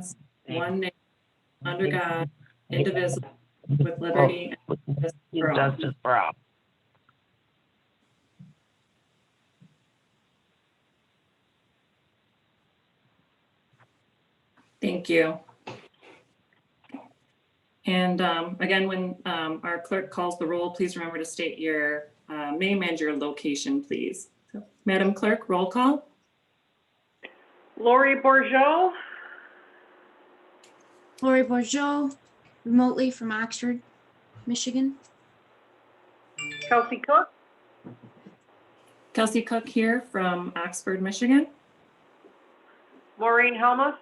stands, one nation, under God, indivisible, with liberty and justice for all. Justice for all. Thank you. And again, when our clerk calls the roll, please remember to state your name and your location, please. So, Madam Clerk, roll call. Lori Bourgeau, Lori Bourgeau, remotely from Oxford, Michigan. Kelsey Cook, Kelsey Cook here from Oxford, Michigan. Maureen Helmuth,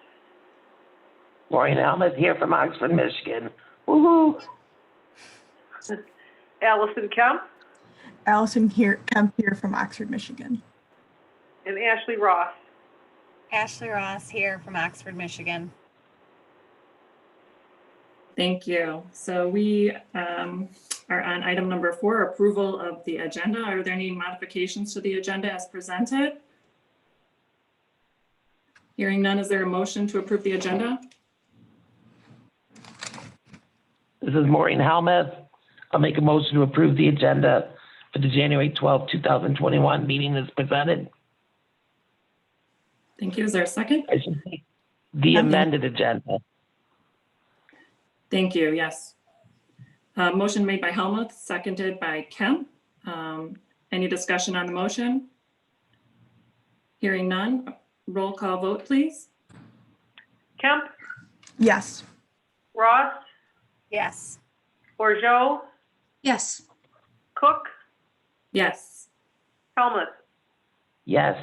Maureen Helmuth here from Oxford, Michigan. Woohoo! Allison Kemp, Kemp here from Oxford, Michigan. and Ashley Ross. Ashley Ross here from Oxford, Michigan. Thank you. So we are on item number 4, approval of the agenda. Are there any modifications to the agenda as presented? Hearing none, is there a motion to approve the agenda? This is Maureen Helmuth. I'll make a motion to approve the agenda for the January 12, 2021 meeting as presented. Thank you. Is there a second? I should say the amended agenda. Thank you. Yes. Motion made by Helmuth, seconded by Kemp. Any discussion on the motion? Hearing none, roll call vote, please. Kemp, Yes. Ross, Yes. Bourgeau, Yes. Cook, Yes. Helmuth. Yes.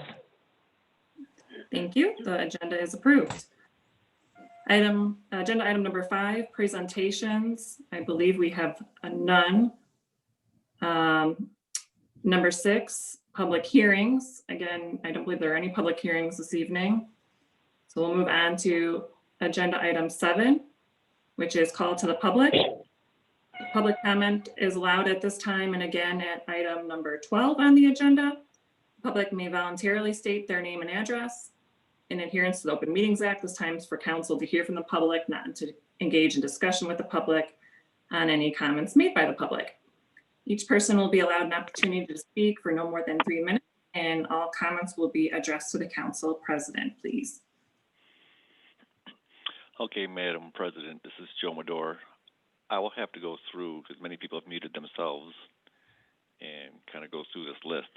Thank you. The agenda is approved. Agenda item number 5, presentations. I believe we have none. Number 6, public hearings. Again, I don't believe there are any public hearings this evening. So we'll move on to agenda item 7, which is call to the public. Public comment is allowed at this time and again at item number 12 on the agenda. The public may voluntarily state their name and address. In adherence to the Open Meetings Act, this time is for council to hear from the public, not to engage in discussion with the public on any comments made by the public. Each person will be allowed an opportunity to speak for no more than 3 minutes, and all comments will be addressed to the council president, please. Okay, Madam President, this is Joe Madore. I will have to go through, because many people have muted themselves, and kind of go through this list.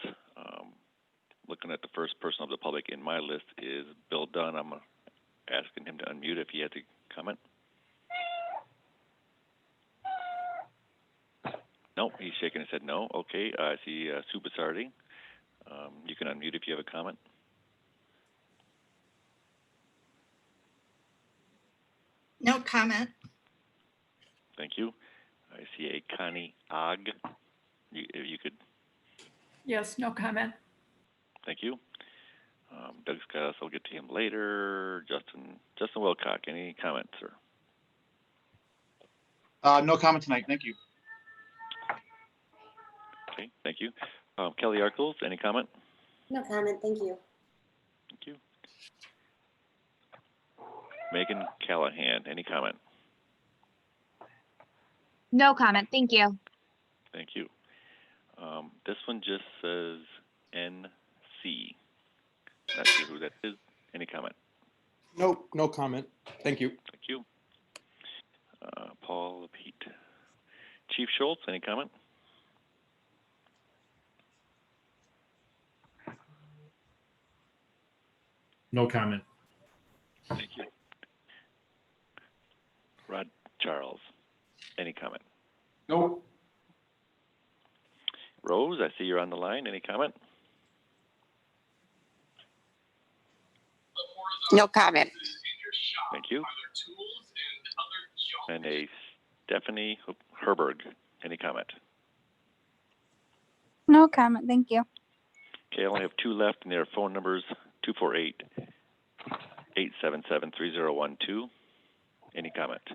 Looking at the first person of the public in my list is Bill Dunn. I'm asking him to unmute if he had to comment. Nope, he's shaking his head no. Okay, I see Sue Bassardi. You can unmute if you have a comment. No comment. Thank you. I see a Connie Ogg. You could. Yes, no comment. Thank you. Doug Scott, I'll get to him later. Justin Wilcock, any comments, sir? No comment tonight. Thank you. Okay, thank you. Kelly Arkles, any comment? No comment, thank you. Thank you. Megan Callahan, any comment? No comment, thank you. Thank you. This one just says NC. Not sure who that is. Any comment? Nope, no comment. Thank you. Thank you. Paul Pete. Chief Schultz, any comment? No comment. Thank you. Rod Charles, any comment? Nope. Rose, I see you're on the line. Any comment? No comment. Thank you. And a Stephanie Herberg, any comment? No comment, thank you. Okay, I only have 2 left, and their phone numbers 248-877-3012. Any comment?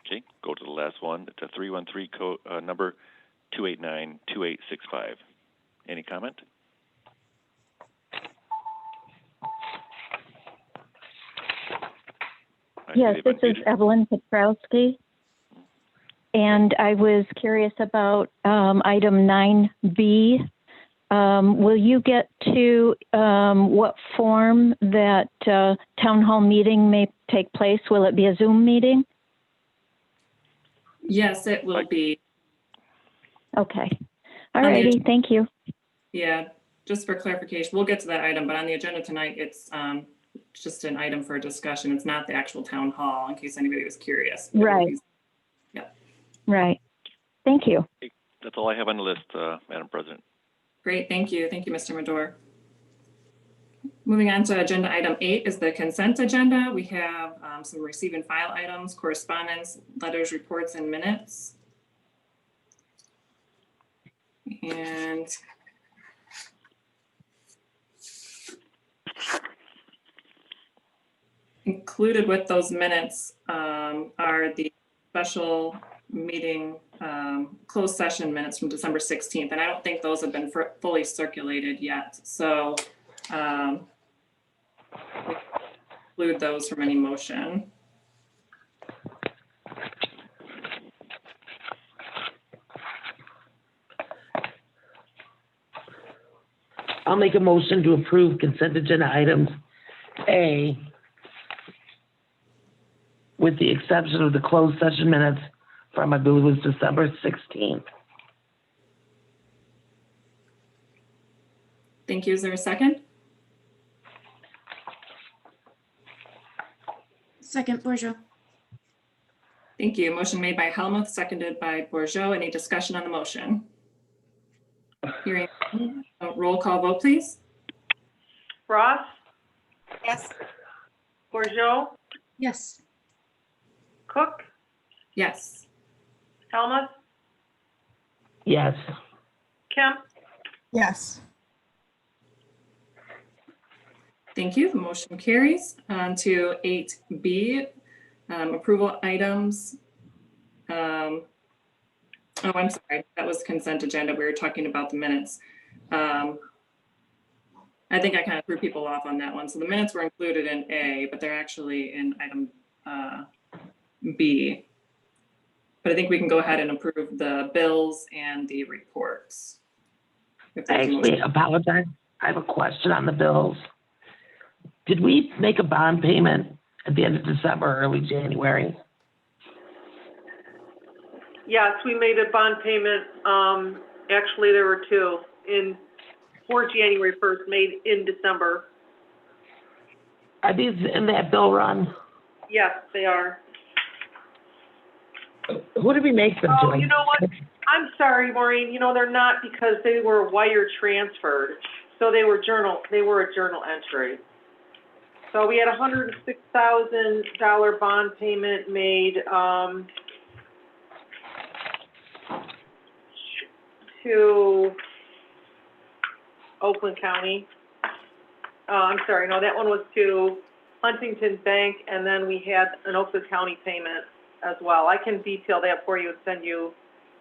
Okay, go to the last one. It's a 313 number 289-2865. Any comment? Yes, you've this is unmuted. Evelyn Petrowski. And I was curious about item 9B. Will you get to what form that town hall meeting may take place? Will it be a Zoom meeting? Yes, it will be. Okay. All On the righty, thank you. Yeah, just for clarification, we'll get to that item, but on the agenda tonight, it's just an item for discussion. It's not the actual town hall, in case anybody was curious. It will Right. be- Right. Thank you. That's all I have on the list, Madam President. Great, thank you. Thank you, Mr. Madore. Moving on to agenda item 8 is the consent agenda. We have some receive and file items, correspondence, letters, reports, and minutes. And included with those minutes are the special meeting closed session minutes from December 16th. And I don't think those have been fully circulated yet. So we include those from any motion. I'll make a motion to approve consent agenda items A, with the exception of the closed session minutes from, I believe it was December 16th. Thank you. Is there a second? Second, Bourgeois. Thank you. Motion made by Helmuth, seconded by Bourgeois. Any discussion on the motion? Hearing none, roll call vote, please. Ross, Yes. Bourgeois, Yes. Cook, Yes. Helmut, Yes. Kemp, Yes. Thank you. The motion carries. On to 8B, approval items. Oh, I'm sorry. That was consent agenda. We were talking about the minutes. I think I kind of threw people off on that one. So the minutes were included in A, but they're actually in item B. But I think we can go ahead and approve the bills and the reports. If I there's a motion. actually apologize. I have a question on the bills. Did we make a bond payment at the end of December, or early January? yes, we made a bond payment, actually, there were two, for January 1st, made in December. Are these in that bill run? Yes, they are. Who did we make them to? Oh, you know what? I'm sorry, Maureen, they're not because they were wire transferred, so they were a journal entry. So we had a $106,000 bond payment made, to Oakland County. I'm sorry, no, that one was to Huntington Bank, and then we had an Oakland County payment as well. I can detail that for you and send you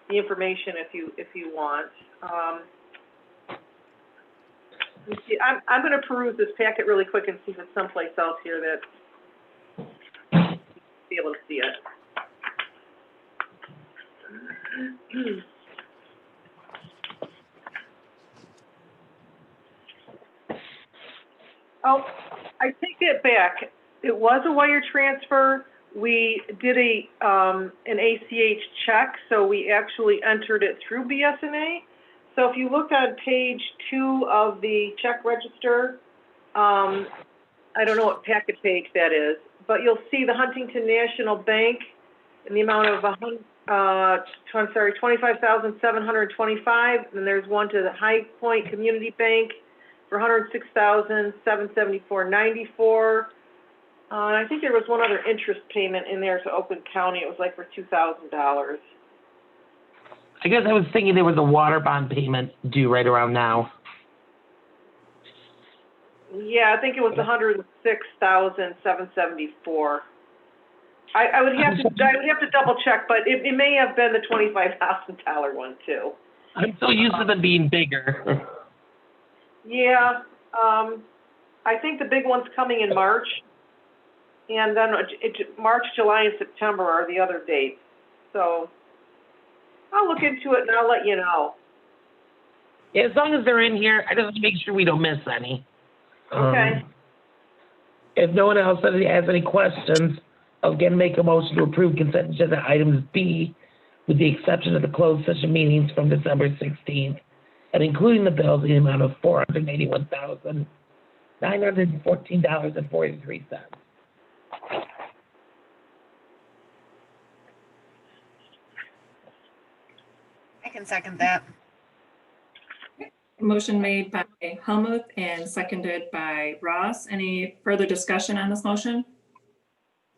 the information if you want. Let me see. I'm going to peruse this packet really quick and see if it's someplace else here that be able to see it. Oh, I take it back. It was a wire transfer. We did an ACH check, so we actually entered it through BS&A. So if you look on page 2 of the check register, I don't know what packet page that is, but you'll see the Huntington National Bank in the amount of $25,725, and there's one to the High Point Community Bank for $106,774.94. And I think there was one other interest payment in there to Oakland County. It was like for $2,000. I guess I was thinking there was a water bond payment due right around now. Yeah, I think it was $106,774. I would have to double check, but it may have been the $25,000 one too. I'm so used to them being bigger. Yeah, I think the big one's coming in March. And then March, July, and September are the other dates. So I'll look into it and I'll let you know. Yeah, as long as they're in here, I just want to make sure we don't miss any. Okay. If no one else has any questions, I'll again make a motion to approve consent agenda items B, with the exception of the closed session meetings from December 16th, and including the bills in the amount of $481,914.43. I can second that. Motion made by Helmuth and seconded by Ross. Any further discussion on this motion?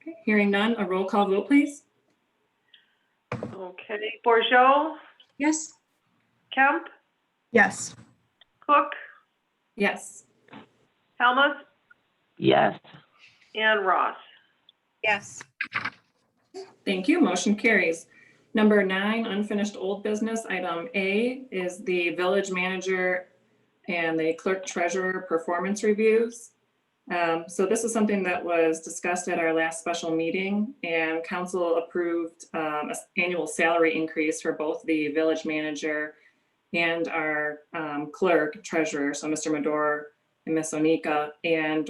Okay, hearing none, a roll call vote, please. Okay. Bourgeot, Yes. Kemp, Yes. Cook, Yes. Helmut, Yes. and Ross. Yes. Thank you. Motion carries. Number 9, unfinished old business. Item A is the village manager and the clerk treasurer performance reviews. So this is something that was discussed at our last special meeting, and council approved an annual salary increase for both the village manager and our clerk treasurer, so Mr. Madore and Ms. Onika. And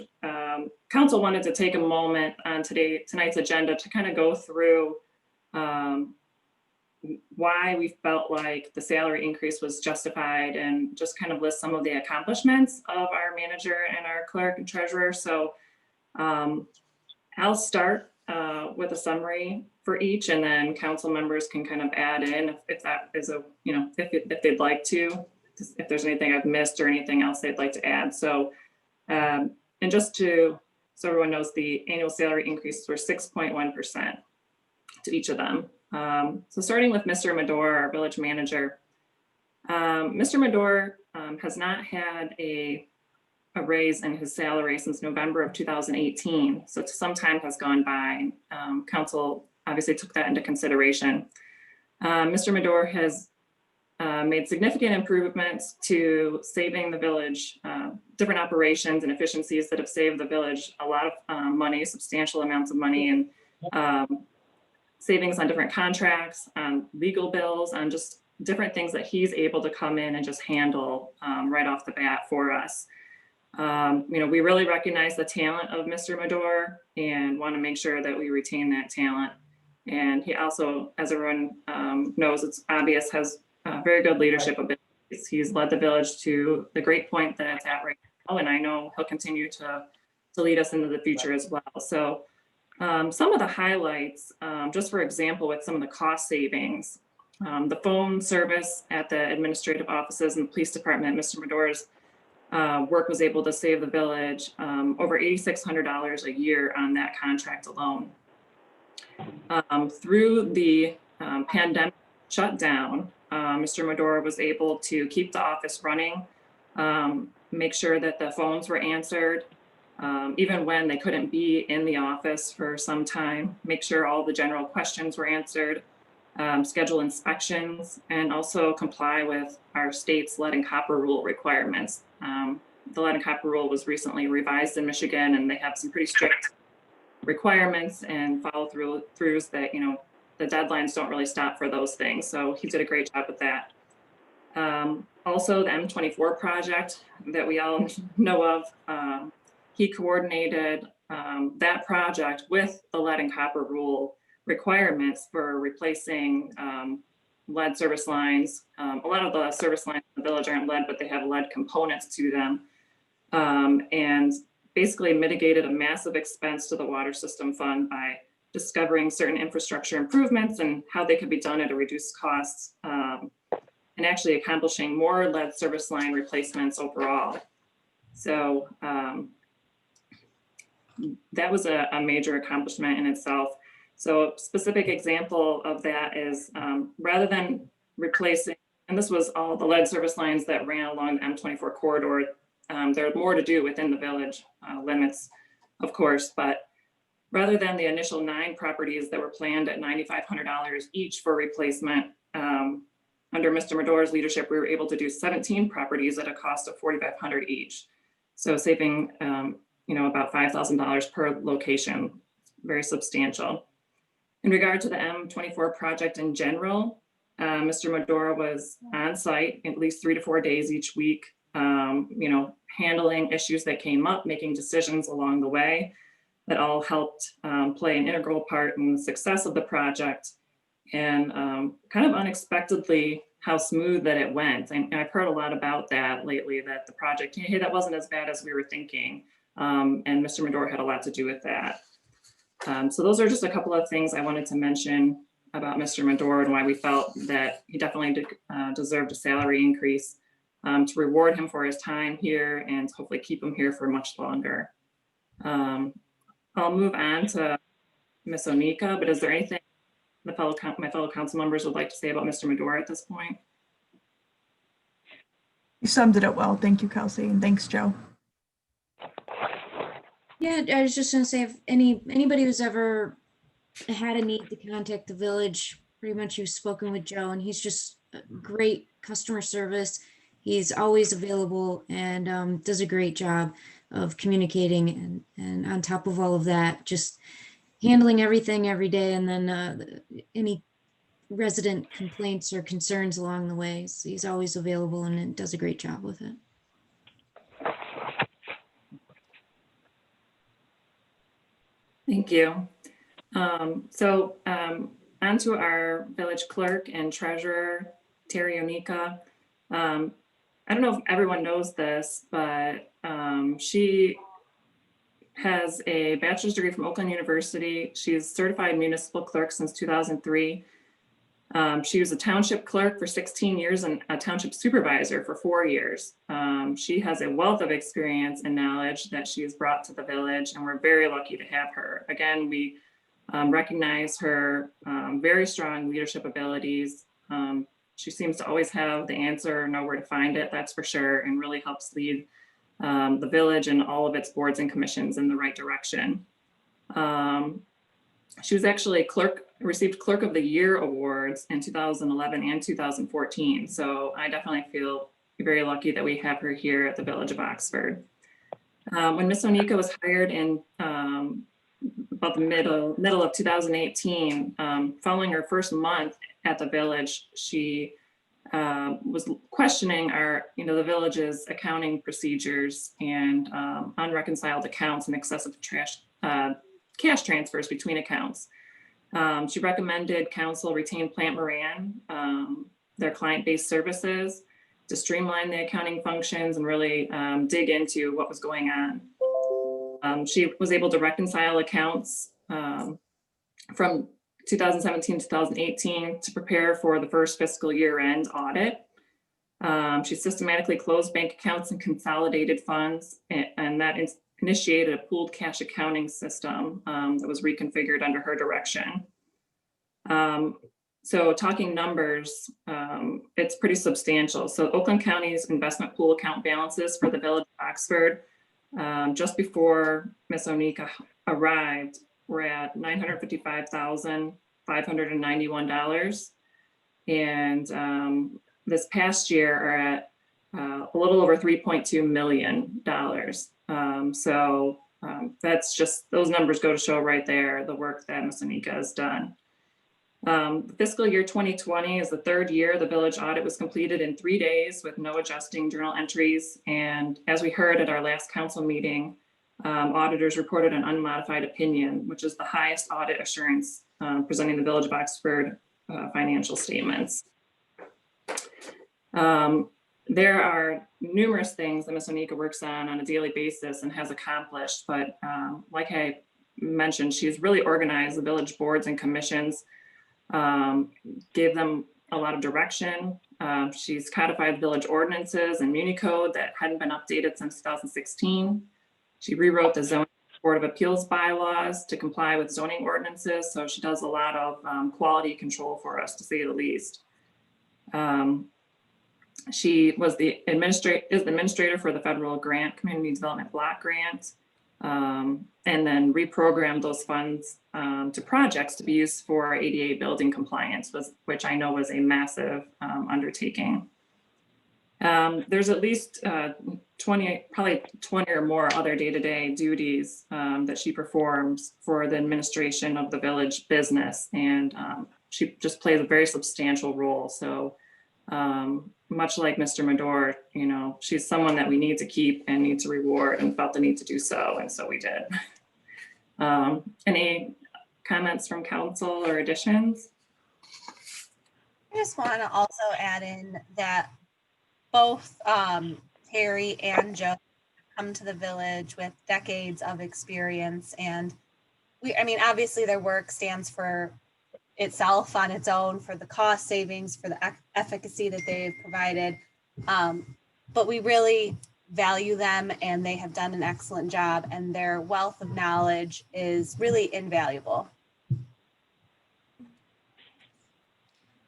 council wanted to take a moment on tonight's agenda to kind of go through why we felt like the salary increase was justified and just kind of list some of the accomplishments of our manager and our clerk and treasurer. So I'll start with a summary for each, and then council members can kind of add in if that is if they'd like to, if there's anything I've missed or anything else they'd like to add. So and just so everyone knows, the annual salary increases were 6.1% to each of them. So starting with Mr. Madore, our village manager, Mr. Madore has not had a raise in his salary since November of 2018. So some time has gone by. Council obviously took that into consideration. Mr. Madore has made significant improvements to saving the village, different operations and efficiencies that have saved the village a lot of money, substantial amounts of money, and savings on different contracts, on legal bills, on just different things that he's able to come in and just handle right off the bat for us. We really recognize the talent of Mr. Madore and want to make sure that we retain that talent. And he also, as everyone knows, it's obvious, has very good leadership abilities. He's led the village to the great point that it's at right now, and I know he'll continue to lead us into the future as well. So some of the highlights, just for example, with some of the cost savings, the phone service at the administrative offices and the police department, Mr. Madore's work was able to save the village over $8,600 a year on that contract alone. Through the pandemic shutdown, Mr. Madore was able to keep the office running, make sure that the phones were answered, even when they couldn't be in the office for some time, make sure all the general questions were answered, schedule inspections, and also comply with our state's lead and copper rule requirements. The lead and copper rule was recently revised in Michigan, and they have some pretty strict requirements and follow throughs that, the deadlines don't really stop for those things. So he did a great job with that. Also, the M24 project that we all know of, he coordinated that project with the lead and copper rule requirements for replacing lead service lines. A lot of the service lines in the village aren't lead, but they have lead components to them, and basically mitigated a massive expense to the water system fund by discovering certain infrastructure improvements and how they could be done at a reduced cost, and actually accomplishing more lead service line replacements overall. So that was a major accomplishment in itself. So a specific example of that is rather than replacing, and this was all the lead service lines that ran along the M24 corridor, there are more to do within the village limits, of course, but rather than the initial 9 properties that were planned at $9,500 each for replacement, under Mr. Madore's leadership, we were able to do 17 properties at a cost of $4,500 each. So saving, about $5,000 per location very substantial. In regard to the M24 project in general, Mr. Medora was on site at least 3 to 4 days each week, handling issues that came up, making decisions along the way that all helped play an integral part in the success of the project, and kind of unexpectedly how smooth that it went. And I've heard a lot about that lately, that the project, hey, that wasn't as bad as we were thinking. And Mr. Medora had a lot to do with that. So those are just a couple of things I wanted to mention about Mr. Medora and why we felt that he definitely deserved a salary increase to reward him for his time here and hopefully keep him here for much longer. I'll move on to Ms. Onika, but is there anything my fellow council members would like to say about Mr. Medora at this point? You summed it up well. Thank you, Kelsey, and thanks, Joe. Yeah, I was just gonna say, if anybody who's ever had a need to contact the village, pretty much you've spoken with Joe, and he's just great customer service. He's always available and does a great job of communicating, and on top of all of that, just handling everything every day, and then any resident complaints or concerns along the way. So he's always available and does a great job with it. Thank you. On to our village clerk and treasurer, Terry Onika. I don't know if everyone knows this, but she has a bachelor's degree from Oakland University. She's certified municipal clerk since 2003. She was a township clerk for 16 years and a township supervisor for 4 years. She has a wealth of experience and knowledge that she has brought to the village, and we're very lucky to have her. Again, we recognize her very strong leadership abilities. She seems to always have the answer, know where to find it, that's for sure, and really helps lead the village and all of its boards and commissions in the right direction. She was actually received Clerk of the Year awards in 2011 and 2014. So I definitely feel very lucky that we have her here at the Village of Oxford. When Ms. Onika was hired in about the middle of 2018, following her first month at the village, she was questioning the village's accounting procedures and unreconciled accounts and excessive cash transfers between accounts. She recommended council retain Plant Moran, their client-based services, to streamline the accounting functions and really dig into what was going on. She was able to reconcile accounts from 2017 to 2018 to prepare for the first fiscal year-end audit. She systematically closed bank accounts and consolidated funds, and that initiated a pooled cash accounting system that was reconfigured under her direction. So talking numbers, it's pretty substantial. So Oakland County's investment pool account balances for the Village of Oxford, just before Ms. Onika arrived, were at $955,591. And this past year are at a little over $3.2 million. That's just, those numbers go to show right there the work that Ms. Onika has done. Fiscal year 2020 is the third year the village audit was completed in 3 days with no adjusting journal entries. And as we heard at our last council meeting, auditors reported an unmodified opinion, which is the highest audit assurance presenting the Village of Oxford financial statements. There are numerous things that Ms. Onika works on a daily basis and has accomplished, but like I mentioned, she's really organized the village boards and commissions, gave them a lot of direction. She's codified village ordinances and Muni Code that hadn't been updated since 2016. She rewrote the zoning Board of Appeals bylaws to comply with zoning ordinances. So she does a lot of quality control for us, to say the least. She was the administrator for the federal grant, Community Development Block Grant, and then reprogrammed those funds to projects to be used for ADA building compliance, which I know was a massive undertaking. There's at least 20, probably 20 or more other day-to-day duties that she performs for the administration of the village business. And she just plays a very substantial role. So much like Mr. Madore, you know, she's someone that we need to keep and need to reward, and felt the need to do so. And so we did. Any comments from council or additions? I just want to also add in that both Terry and Joe come to the village with decades of experience, and I mean, obviously their work stands for itself on its own, for the cost savings, for the efficacy that they've provided. But we really value them, and they have done an excellent job, and their wealth of knowledge is really invaluable.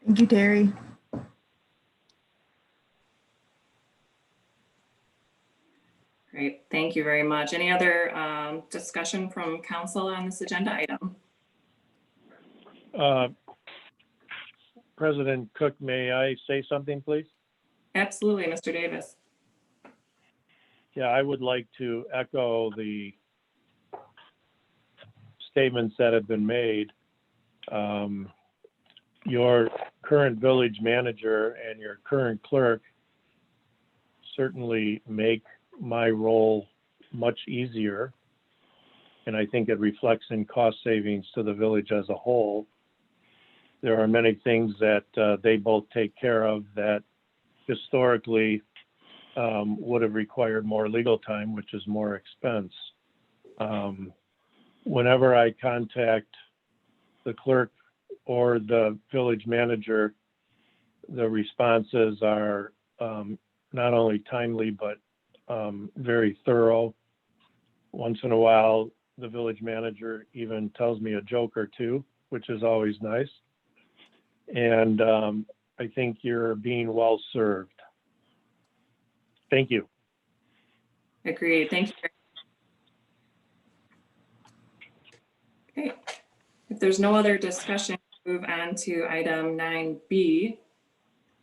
Thank you, Terry. Great, thank you very much. Any other discussion from council on this agenda item? President Cook, may I say something, please? Absolutely, Mr. Davis. Yeah, I would like to echo the statements that have been made. Your current village manager and your current clerk certainly make my role much easier. And I think it reflects in cost savings to the village as a whole. There are many things that they both take care of that historically would have required more legal time, which is more expense. Whenever I contact the clerk or the village manager, the responses are not only timely, but very thorough. Once in a while, the village manager even tells me a joke or two, which is always nice. And I think you're being well served. Thank you. Agreed, thank you. Okay, if there's no other discussion, move on to item 9B.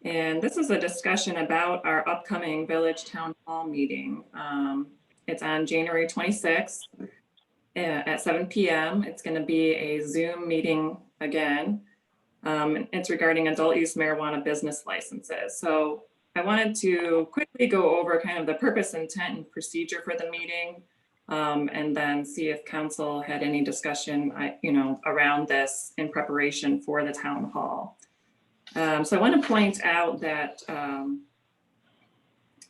And this is a discussion about our upcoming Village Town Hall meeting. It's on January 26th at 7 p.m. It's going to be a Zoom meeting again. It's regarding adult use marijuana business licenses. So I wanted to quickly go over kind of the purpose, intent, and procedure for the meeting, and then see if council had any discussion, around this in preparation for the town hall. So I want to point out that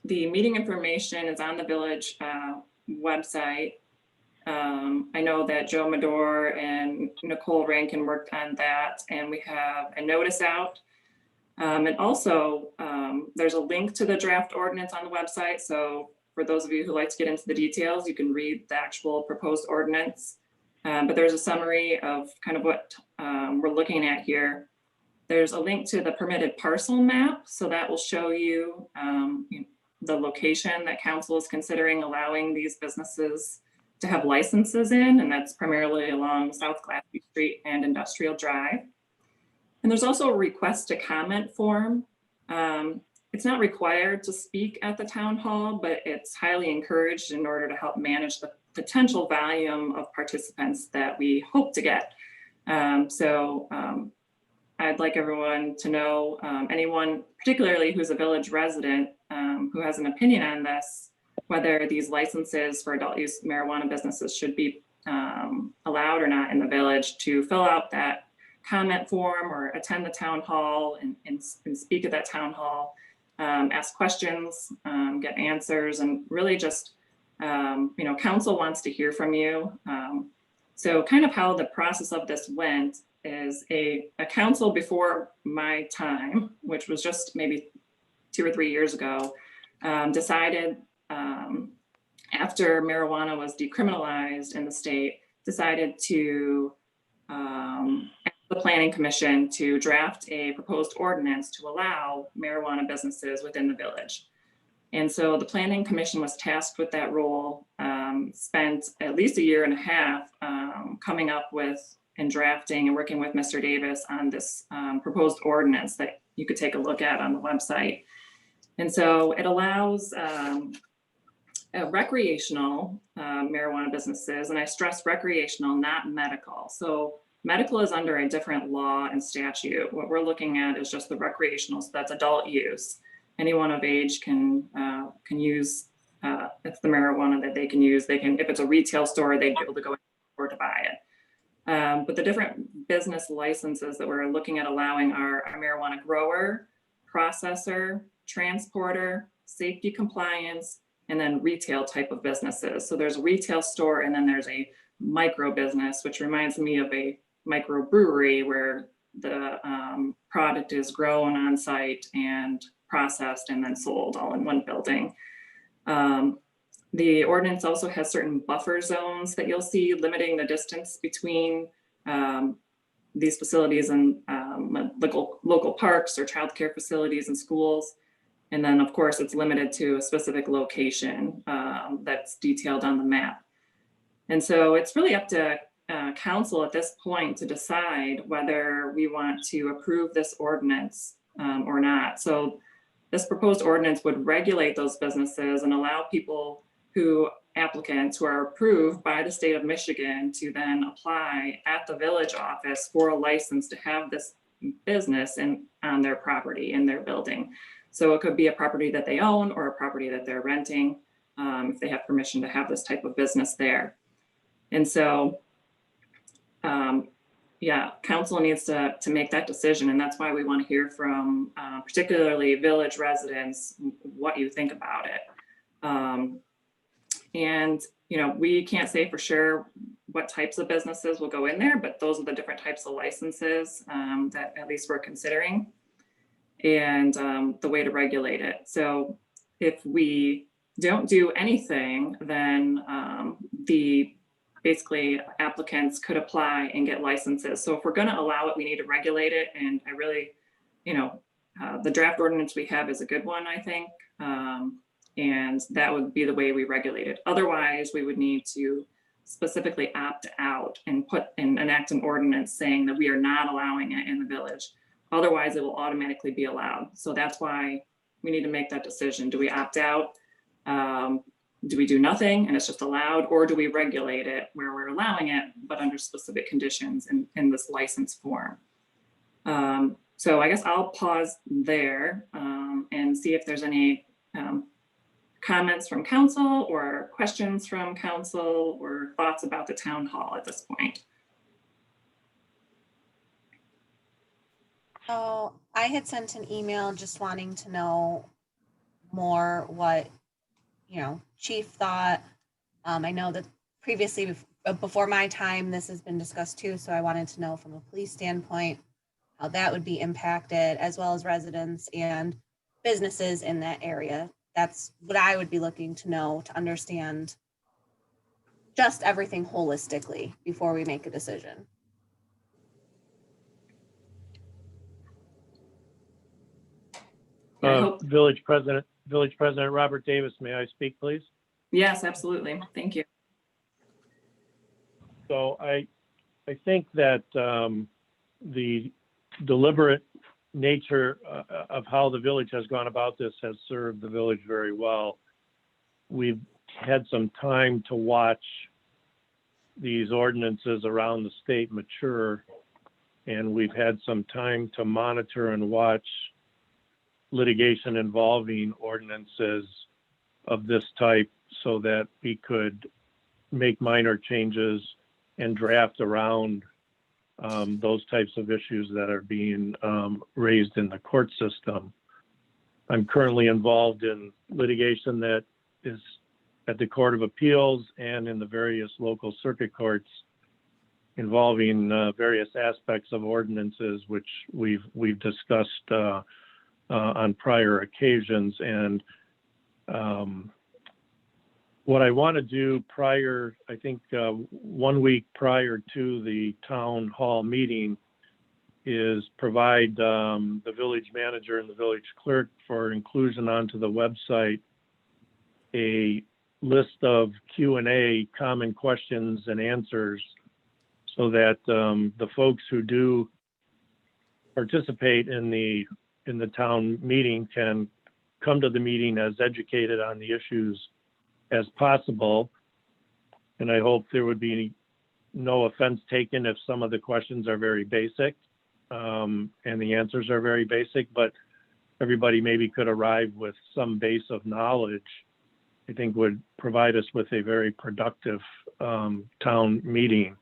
the meeting information is on the village website. I know that Joe Madore and Nicole Rankin worked on that, and we have a notice out. And also, there's a link to the draft ordinance on the website. So for those of you who like to get into the details, you can read the actual proposed ordinance. But there's a summary of kind of what we're looking at here. There's a link to the permitted parcel map. So that will show you the location that council is considering allowing these businesses to have licenses in, and that's primarily along South Glassy Street and Industrial Drive. And there's also a request to comment form. It's not required to speak at the town hall, but it's highly encouraged in order to help manage the potential volume of participants that we hope to get. I'd like everyone to know, anyone particularly who's a village resident who has an opinion on this, whether these licenses for adult use marijuana businesses should be allowed or not in the village, to fill out that comment form or attend the town hall and speak at that town hall, ask questions, get answers, and really just, council wants to hear from you. So kind of how the process of this went is a council before my time, which was just maybe 2 or 3 years ago, decided after marijuana was decriminalized in the state, decided to ask the Planning Commission to draft a proposed ordinance to allow marijuana businesses within the village. And so the Planning Commission was tasked with that role, spent at least 1.5 years coming up with and drafting and working with Mr. Davis on this proposed ordinance that you could take a look at on the website. And so it allows recreational marijuana businesses, and I stress recreational, not medical. So medical is under a different law and statute. What we're looking at is just the recreational, so that's adult use. Anyone of age can use, it's the marijuana that they can use. They can, if it's a retail store, they'd be able to go or to buy it. But the different business licenses that we're looking at allowing are a marijuana grower, processor, transporter, safety compliance, and then retail type of businesses. So there's a retail store, and then there's a micro business, which reminds me of a microbrewery where the product is grown on site and processed and then sold all in one building. The ordinance also has certain buffer zones that you'll see limiting the distance between these facilities and local parks or childcare facilities and schools. And then of course it's limited to a specific location that's detailed on the map. And so it's really up to council at this point to decide whether we want to approve this ordinance or not. So this proposed ordinance would regulate those businesses and allow people applicants who are approved by the state of Michigan to then apply at the village office for a license to have this business on their property, in their building. So it could be a property that they own or a property that they're renting, if they have permission to have this type of business there. And so, yeah, council needs to make that decision. And that's why we want to hear from particularly village residents, what you think about it. And, you know, we can't say for sure what types of businesses will go in there, but those are the different types of licenses that at least we're considering, and the way to regulate it. So if we don't do anything, then basically applicants could apply and get licenses. So if we're going to allow it, we need to regulate it. And I really, you know, the draft ordinance we have is a good one, I think. And that would be the way we regulate it. Otherwise, we would need to specifically opt out and enact an ordinance saying that we are not allowing it in the village. Otherwise, it will automatically be allowed. So that's why we need to make that decision. Do we opt out? Do we do nothing and it's just allowed? Or do we regulate it where we're allowing it, but under specific conditions in this license form? So I guess I'll pause there and see if there's any comments from council or questions from council or thoughts about the town hall at this point. So I had sent an email just wanting to know more what, you know, Chief thought. I know that previously, before my time, this has been discussed too. So I wanted to know from a police standpoint, how that would be impacted, as well as residents and businesses in that area. That's what I would be looking to know, to understand just everything holistically before we make a decision. Village President Robert Davis, may I speak, please? Yes, absolutely. Thank you. So I think that the deliberate nature of how the village has gone about this has served the village very well. We've had some time to watch these ordinances around the state mature, and we've had some time to monitor and watch litigation involving ordinances of this type so that we could make minor changes and draft around those types of issues that are being raised in the court system. I'm currently involved in litigation that is at the Court of Appeals and in the various local circuit courts involving various aspects of ordinances, which we've discussed on prior occasions. And what I want to do prior, I think 1 week prior to the town hall meeting, is provide the village manager and the village clerk for inclusion onto the website a list of Q&A, common questions and answers, so that the folks who do participate in the town meeting can come to the meeting as educated on the issues as possible. And I hope there would be no offense taken if some of the questions are very basic, and the answers are very basic, but everybody maybe could arrive with some base of knowledge, I think would provide us with a very productive town meeting.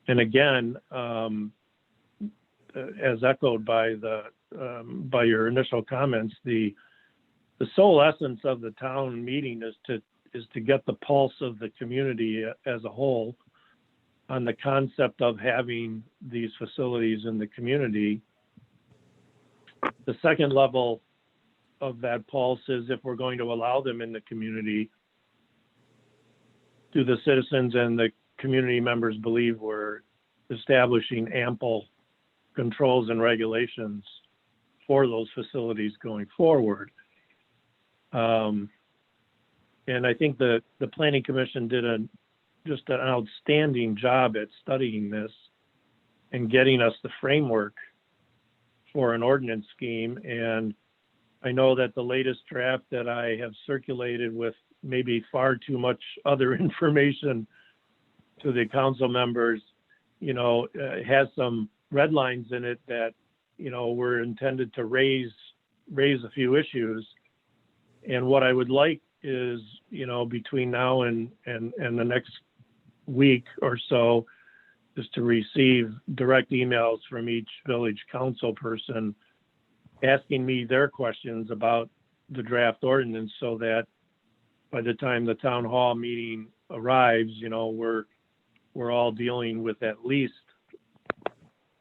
And again, as echoed by your initial comments, the sole essence of the town meeting is to get the pulse of the community as a whole on the concept of having these facilities in the community. The second level of that pulse is if we're going to allow them in the community, do the citizens and the community members believe we're establishing ample controls and regulations for those facilities going forward? And I think the Planning Commission did just an outstanding job at studying this and getting us the framework for an ordinance scheme. And I know that the latest draft that I have circulated with maybe far too much other information to the council members, has some red lines in it that, were intended to raise a few issues. And what I would like is, between now and the next week or so, is to receive direct emails from each village council person asking me their questions about the draft ordinance, so that by the time the town hall meeting arrives, we're all dealing with at least,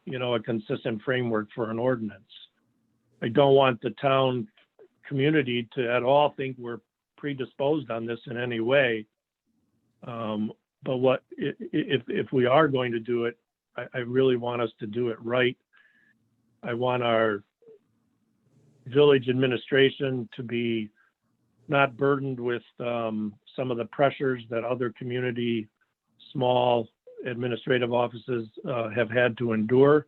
a consistent framework for an ordinance. I don't want the town community to at all think we're predisposed on this in any way. But if we are going to do it, I really want us to do it right. I want our village administration to be not burdened with some of the pressures that other community small administrative offices have had to endure.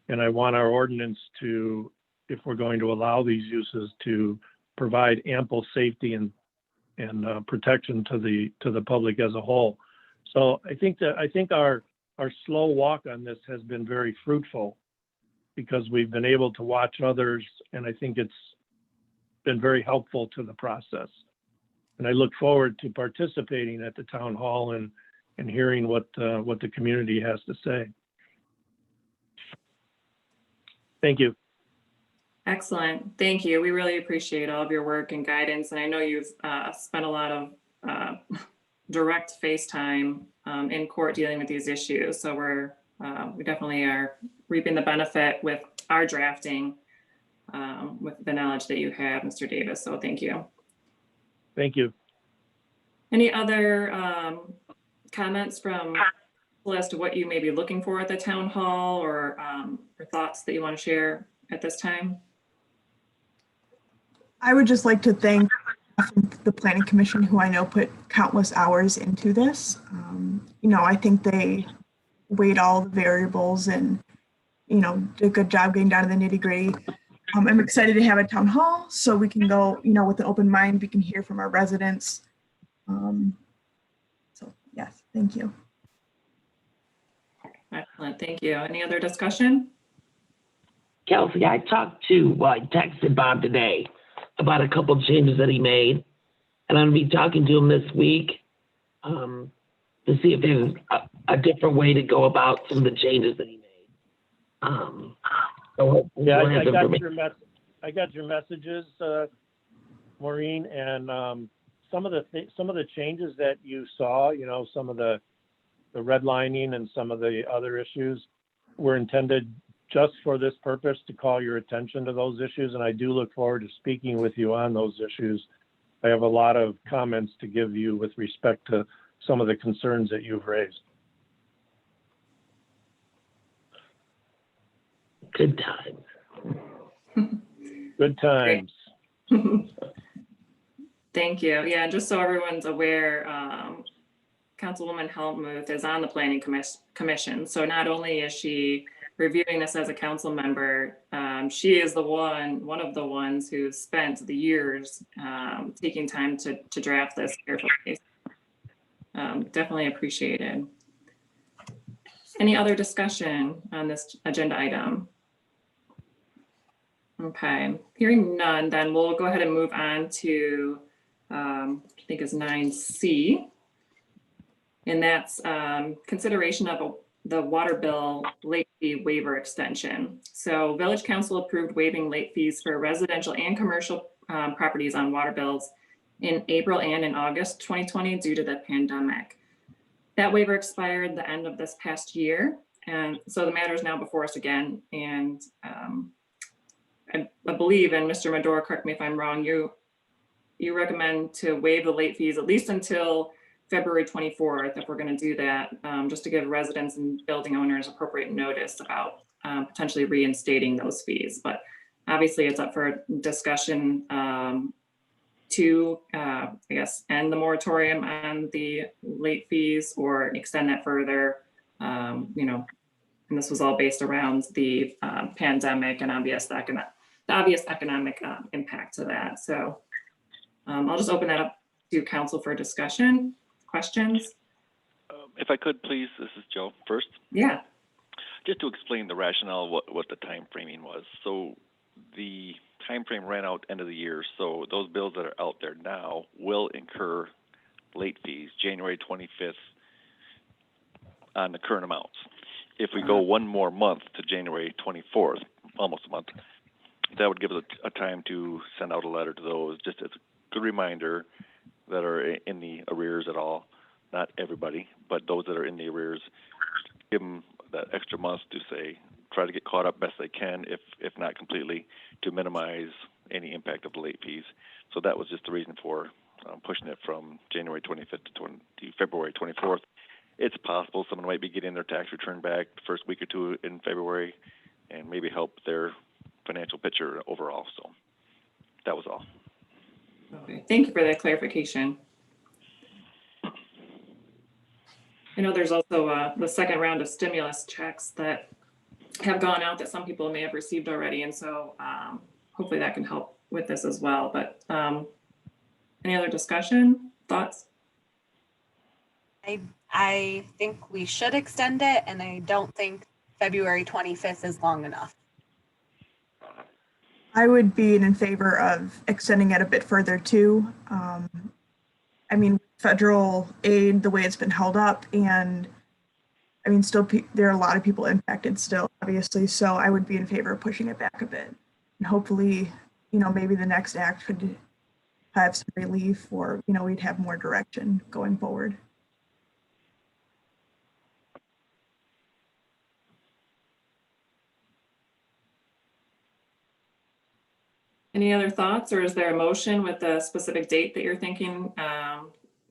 And I want our ordinance to, if we're going to allow these uses, to provide ample safety and protection to the public as a whole. So I think our slow walk on this has been very fruitful, because we've been able to watch others, and I think it's been very helpful to the process. And I look forward to participating at the town hall and hearing what the community has to say. Thank you. Excellent. Thank you. We really appreciate all of your work and guidance. And I know you've spent a lot of direct face time in court dealing with these issues. So we definitely are reaping the benefit with our drafting with the knowledge that you have, Mr. Davis. So thank you. Thank you. Any other comments from as to what you may be looking for at the town hall, or thoughts that you want to share at this time? I would just like to thank the Planning Commission, who I know put countless hours into this. I think they weighed all the variables and, did a good job getting down to the nitty-gritty. I'm excited to have a town hall so we can go, with an open mind, we can hear from our residents. So yes, thank you. Excellent. Thank you. Any other discussion? Kelsey, I texted Bob today about a couple of changes that he made, and I'm gonna be talking to him this week to see if there's a different way to go about some of the changes that he made. So Yeah, we'll have I got your messages, Maureen, and some of the changes that you saw, some of the redlining and some of the other issues were intended just for this purpose, to call your attention to those issues. And I do look forward to speaking with you on those issues. I have a lot of comments to give you with respect to some of the concerns that you've raised. Good times. Good times. Thank you. Yeah, just so everyone's aware, Councilwoman Helmuth is on the Planning Commission. So not only is she reviewing this as a council member, she is one of the ones who spent the years taking time to draft this carefully. Definitely appreciated. Any other discussion on this agenda item? Okay, hearing none, then we'll go ahead and move on to, I think is 9C. And that's consideration of the water bill late fee waiver extension. So Village Council approved waiving late fees for residential and commercial properties on water bills in April and in August 2020 due to the pandemic. That waiver expired the end of this past year. And so the matter is now before us again. And I believe, and Mr. Madore, correct me if I'm wrong, you recommend to waive the late fees at least until February 24th, if we're going to do that, just to give residents and building owners appropriate notice about potentially reinstating those fees. But obviously it's up for discussion to, I guess, end the moratorium on the late fees or extend that further, you know, and this was all based around the pandemic and the obvious economic impact to that. So I'll just open that up to council for discussion. Questions? If I could, please, this is Joe first. Yeah. Just to explain the rationale, what the time framing was. So the time frame ran out end of the year, so those bills that are out there now will incur late fees January 25th on the current amounts. If we go one more month to January 24th, almost a month, that would give us a time to send out a letter to those, just as a good reminder that are in the arrears at all. Not everybody, but those that are in the arrears, give them that extra month to say, try to get caught up best they can, if not completely, to minimize any impact of the late fees. So that was just the reason for pushing it from January 25th to February 24th. It's possible someone might be getting their tax return back the first week or two in February and maybe help their financial picture overall. So that was all. Okay, thank you for that clarification. I know there's also the second round of stimulus checks that have gone out that some people may have received already. And so hopefully that can help with this as well. But any other discussion, thoughts? I think we should extend it, and I don't think February 25th is long enough. I would be in favor of extending it a bit further too. I mean, federal aid, the way it's been held up, and I mean, still there are a lot of people impacted still, obviously. So I would be in favor of pushing it back a bit, and hopefully, you know, maybe the next act could have some relief, or you know, we'd have more direction going forward. Any other thoughts, or is there a motion with a specific date that you're thinking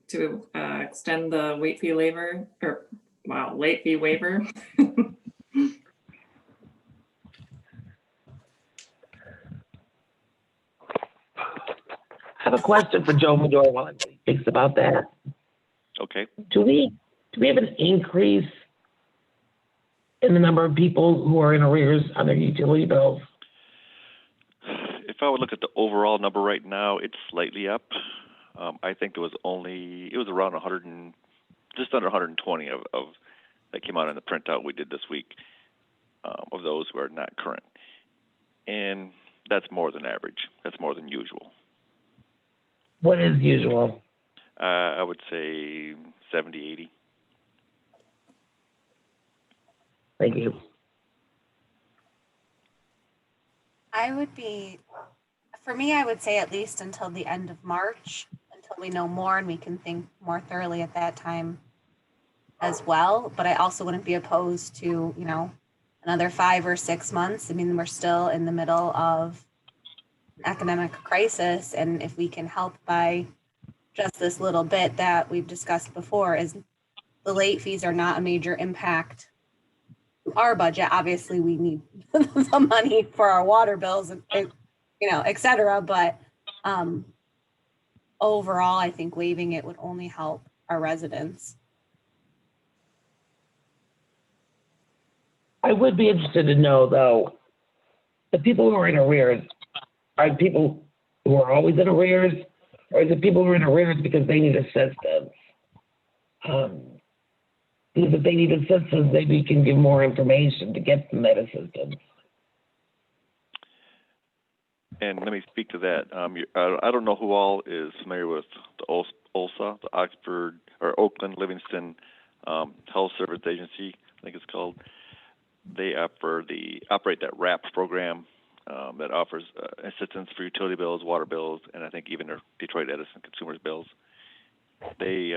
to extend the late fee waiver, or wow, late fee waiver? I have a question for Joe Madore while he thinks about that. Okay. Do we have an increase in the number of people who are in arrears on their utility bills? If I would look at the overall number right now, it's slightly up. I think it was around 100 and just under 120 of that came out in the printout we did this week of those who are not current. And that's more than average. That's more than usual. What is usual? I would say 70, 80. Thank you. For me, I would say at least until the end of March, until we know more and we can think more thoroughly at that time as well. But I also wouldn't be opposed to, you know, another 5 or 6 months. I mean, we're still in the middle of an economic crisis. And if we can help by just this little bit that we've discussed before, is the late fees are not a major impact to our budget. Obviously, we need the money for our water bills and, you know, et cetera. But overall, I think waiving it would only help our residents. I would be interested to know, though, the people who are in arrears, are people who are always in arrears, or is it people who are in arrears because they need assistance? Because if they need assistance, maybe we can give more information to get them that assistance. And let me speak to that. I don't know who all is familiar with the OLSA, the Oxford or Oakland Livingston Health Service Agency, I think it's called. They operate that WRAP program that offers assistance for utility bills, water bills, and I think even their Detroit Edison consumers bills. They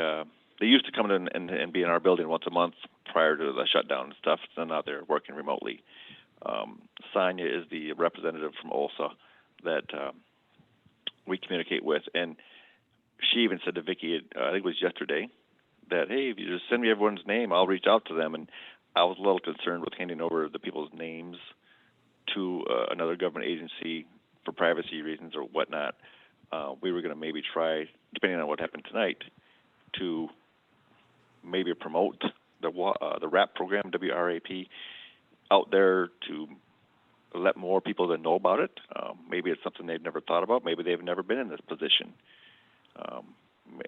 used to come in and be in our building once a month prior to the shutdown and stuff. So now they're working remotely. Sonia is the representative from OLSA that we communicate with, and she even said to Vicki, I think it was yesterday, that, hey, if you just send me everyone's name, I'll reach out to them. And I was a little concerned with handing over the people's names to another government agency for privacy reasons or whatnot. We were going to maybe try, depending on what happened tonight, to maybe promote the WRAP program, WRAP, out there to let more people that know about it. Maybe it's something they've never thought about. Maybe they've never been in this position.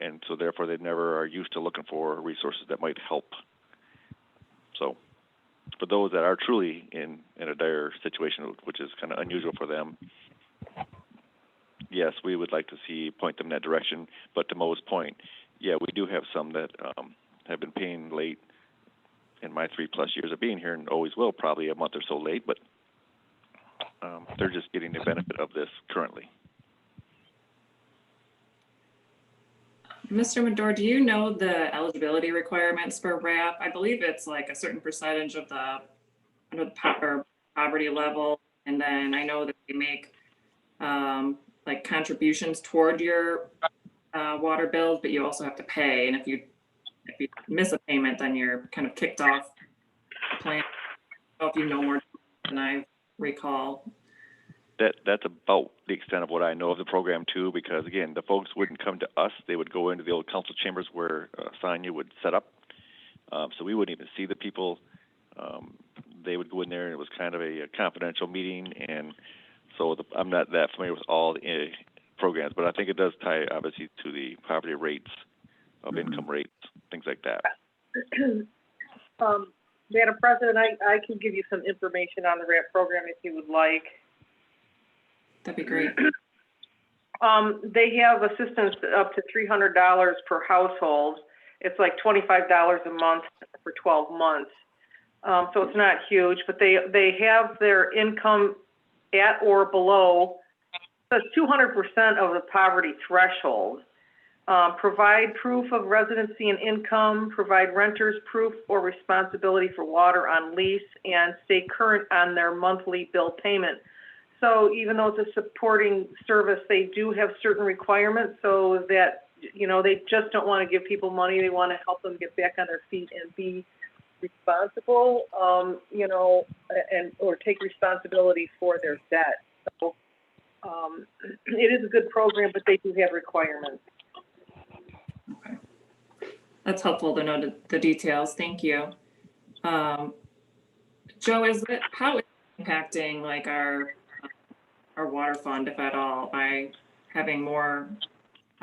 And so therefore they never are used to looking for resources that might help. So for those that are truly in a dire situation, which is kind of unusual for them, yes, we would like to point them in that direction. But to Mo's point, yeah, we do have some that have been paying late in my 3+ years of being here, and always will, probably a month or so late, but they're just getting the benefit of this currently. Mr. Madore, do you know the eligibility requirements for WRAP? I believe it's like a certain percentage of the poverty level, and then I know that they make like contributions toward your water bills, but you also have to pay. And if you miss a payment, then you're kind of kicked off the plan. I don't know if you know more than I recall. That's about the extent of what I know of the program too, because again, the folks wouldn't come to us; they would go into the old council chambers where Sonia would set up. So we wouldn't even see the people. They would go in there, and it was kind of a confidential meeting. And so I'm not that familiar with all the programs, but I think it does tie obviously to the poverty rates of income rates, things like that. Madam President, I can give you some information on the WRAP program if you would like. That'd be great. They have assistance up to $300 per household. It's like $25 a month for 12 months. So it's not huge, but they have their income at or below, so 200% of the poverty threshold. Provide proof of residency and income, provide renters proof or responsibility for water on lease, and stay current on their monthly bill payment. So even though it's a supporting service, they do have certain requirements so that, they just don't want to give people money. They want to help them get back on their feet and be responsible, or take responsibility for their debt. So it is a good program, but they do have requirements. Okay. That's helpful to know the details. Thank you. Joe, how is it impacting like our water fund, if at all, by having more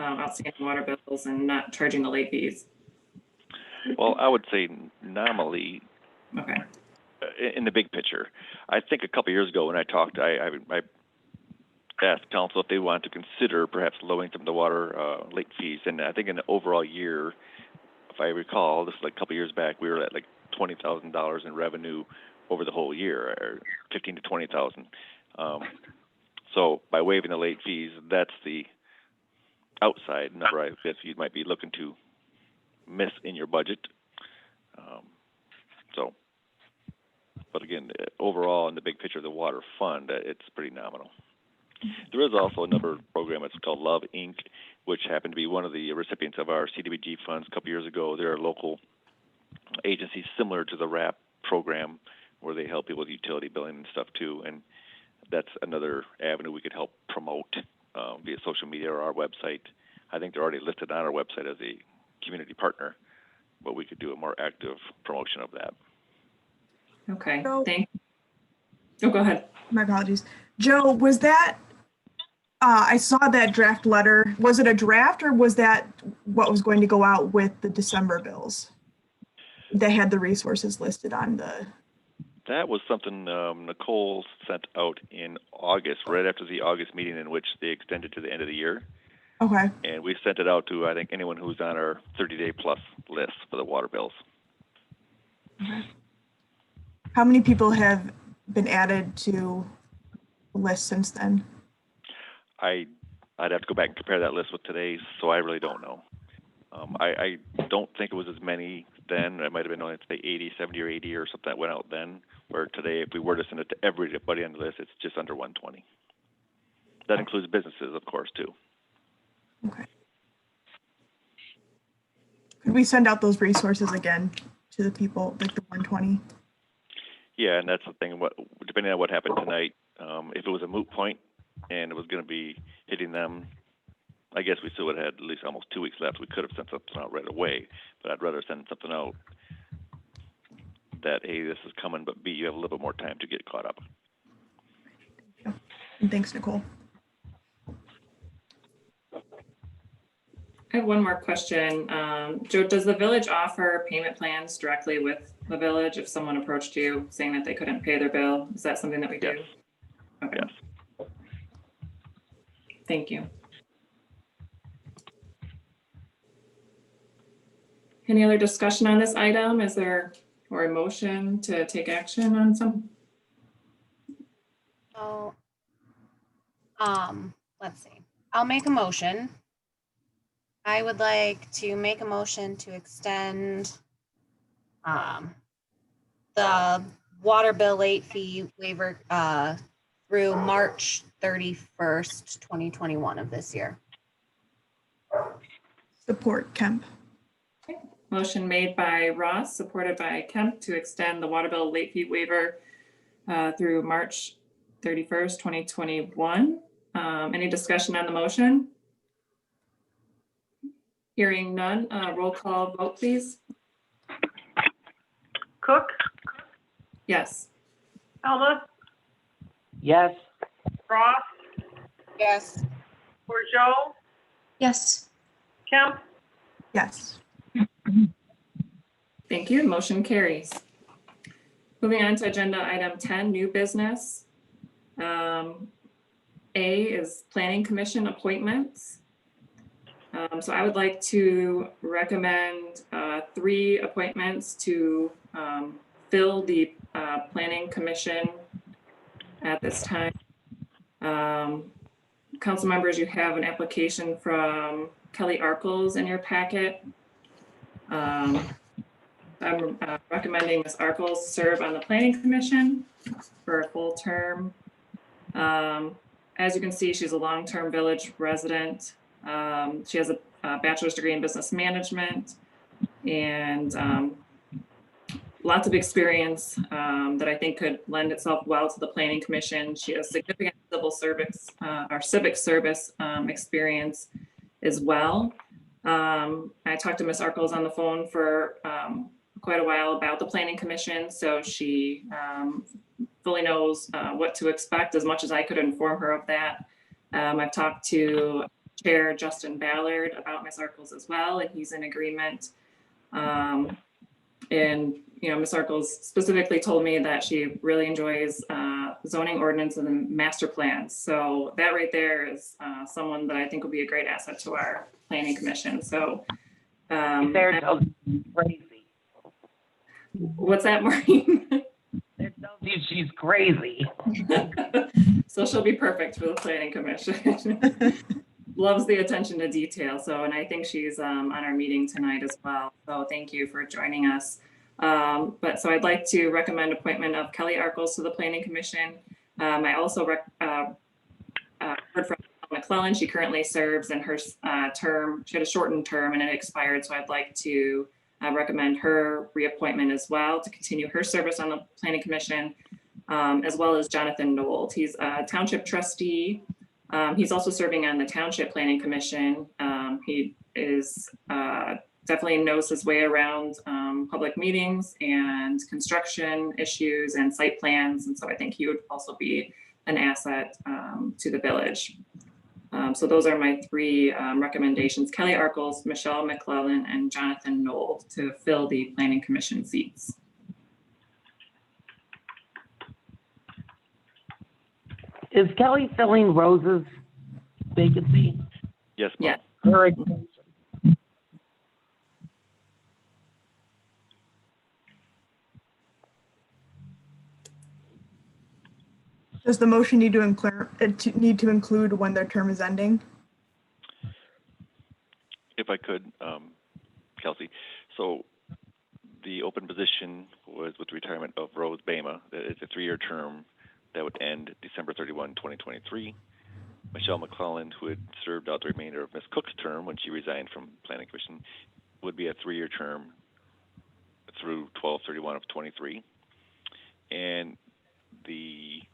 outstanding water bills and not charging the late fees? Well, I would say nominally, okay, in the big picture. I think a couple of years ago when I talked, I asked council if they wanted to consider perhaps lowering some of the water late fees. And I think in the overall year, if I recall, this is like a couple of years back, we were at like $20,000 in revenue over the whole year, or 15 to 20,000. So by waiving the late fees, that's the outside number I guess you might be looking to miss in your budget. But again, overall in the big picture of the water fund, it's pretty nominal. There is also another program that's called Love Inc., which happened to be one of the recipients of our CDBG funds a couple years ago. They're a local agency similar to the WRAP program where they help people with utility billing and stuff too. And that's another avenue we could help promote via social media or our website. I think they're already listed on our website as a community partner, but we could do a more active promotion of that. Okay, So- oh, go ahead. My apologies. Joe, was that, I saw that draft letter. Was it a draft or was that what was going to go out with the December bills? They had the resources listed on the, That was something Nicole sent out in August, right after the August meeting in which they extended to the end of the year. okay. And we sent it out to, I think, anyone who's on our 30-day plus list for the water bills. How many people have been added to the list since then? I'd have to go back and compare that list with today's, so I really don't know. I don't think it was as many then. It might have been only, say, 80, 70, or 80 or something that went out then, where today, if we were to send it to everybody on the list, it's just under 120. That includes businesses, of course, too. Okay. Could we send out those resources again to the people, like the 120? Yeah, and that's the thing. Depending on what happened tonight, if it was a moot point and it was going to be hitting them, I guess we still would have had at least almost 2 weeks left. We could have sent something out right away, but I'd rather send something out that A, this is coming, but B, you have a little bit more time to get caught up. And thanks, Nicole. I have one more question. Joe, does the village offer payment plans directly with the village if someone approached you saying that they couldn't pay their bill? Is that something that we do? Yes. Okay. Yes. Thank you. Any other discussion on this item? Is there, or a motion to take action on some? So, let's see. I'll make a motion. I would like to make a motion to extend the water bill late fee waiver through March 31st, 2021 of this year. Support Kemp. Motion made by Ross, supported by Kemp, to extend the water bill late fee waiver through March 31st, 2021. Any discussion on the motion? Hearing none, roll call vote, please. Cook, Yes. Alma, Yes. Ross, Yes. Joe, Yes. Kemp, Yes. Thank you. Motion carries. Moving on to agenda item 10, new business. A is Planning Commission appointments. So I would like to recommend 3 appointments to fill the Planning Commission at this time. Council members, you have an application from Kelly Arkles in your packet. I'm recommending Ms. Arkles serve on the Planning Commission for a full term. As you can see, she's a long-term village resident. She has a bachelor's degree in business management and lots of experience that I think could lend itself well to the Planning Commission. She has significant civil service or civic service experience as well. I talked to Ms. Arkles on the phone for quite a while about the Planning Commission, so she fully knows what to expect as much as I could inform her of that. I've talked to Chair Justin Ballard about Ms. Arkles as well, and he's in agreement. And Ms. Arkles specifically told me that she really enjoys zoning ordinance and master plans. So that right there is someone that I think will be a great asset to our Planning Commission. So There tells you crazy. what's that, Maureen? There tells you she's crazy. So she'll be perfect for the Planning Commission. Loves the attention to detail. So, and I think she's on our meeting tonight as well. So thank you for joining us. So I'd like to recommend appointment of Kelly Arkles to the Planning Commission. I also heard from McClellan. She currently serves in her term. She had a shortened term and it expired. So I'd like to recommend her reappointment as well to continue her service on the Planning Commission, as well as Jonathan Nold. He's a township trustee. He's also serving on the Township Planning Commission. He is definitely knows his way around public meetings and construction issues and site plans. And so I think he would also be an asset to the village. So those are my three recommendations: Kelly Arkles, Michelle McClellan, and Jonathan Nold to fill the Planning Commission seats. Is Kelly filling Rose's vacancy? Yes, Paul. Yeah. Correct. Does the motion need to include when their term is ending? If I could, Kelsey. So the open position was with the retirement of Rose Bama. It's a 3-year term that would end December 31, 2023. Michelle McClellan, who had served out the remainder of Ms. Cook's term when she resigned from Planning Commission, would be a 3-year term through 12/31 of 23. And Mr.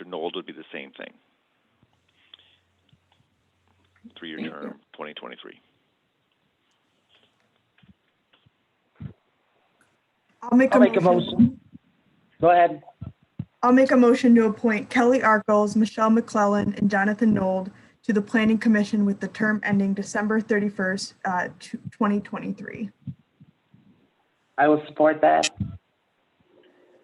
Nold would be the same thing. 3-year term, 2023. I'll make a motion. Go ahead. I'll make a motion to appoint Kelly Arkles, Michelle McClellan, and Jonathan Nold to the Planning Commission with the term ending December 31st, 2023. I will support that.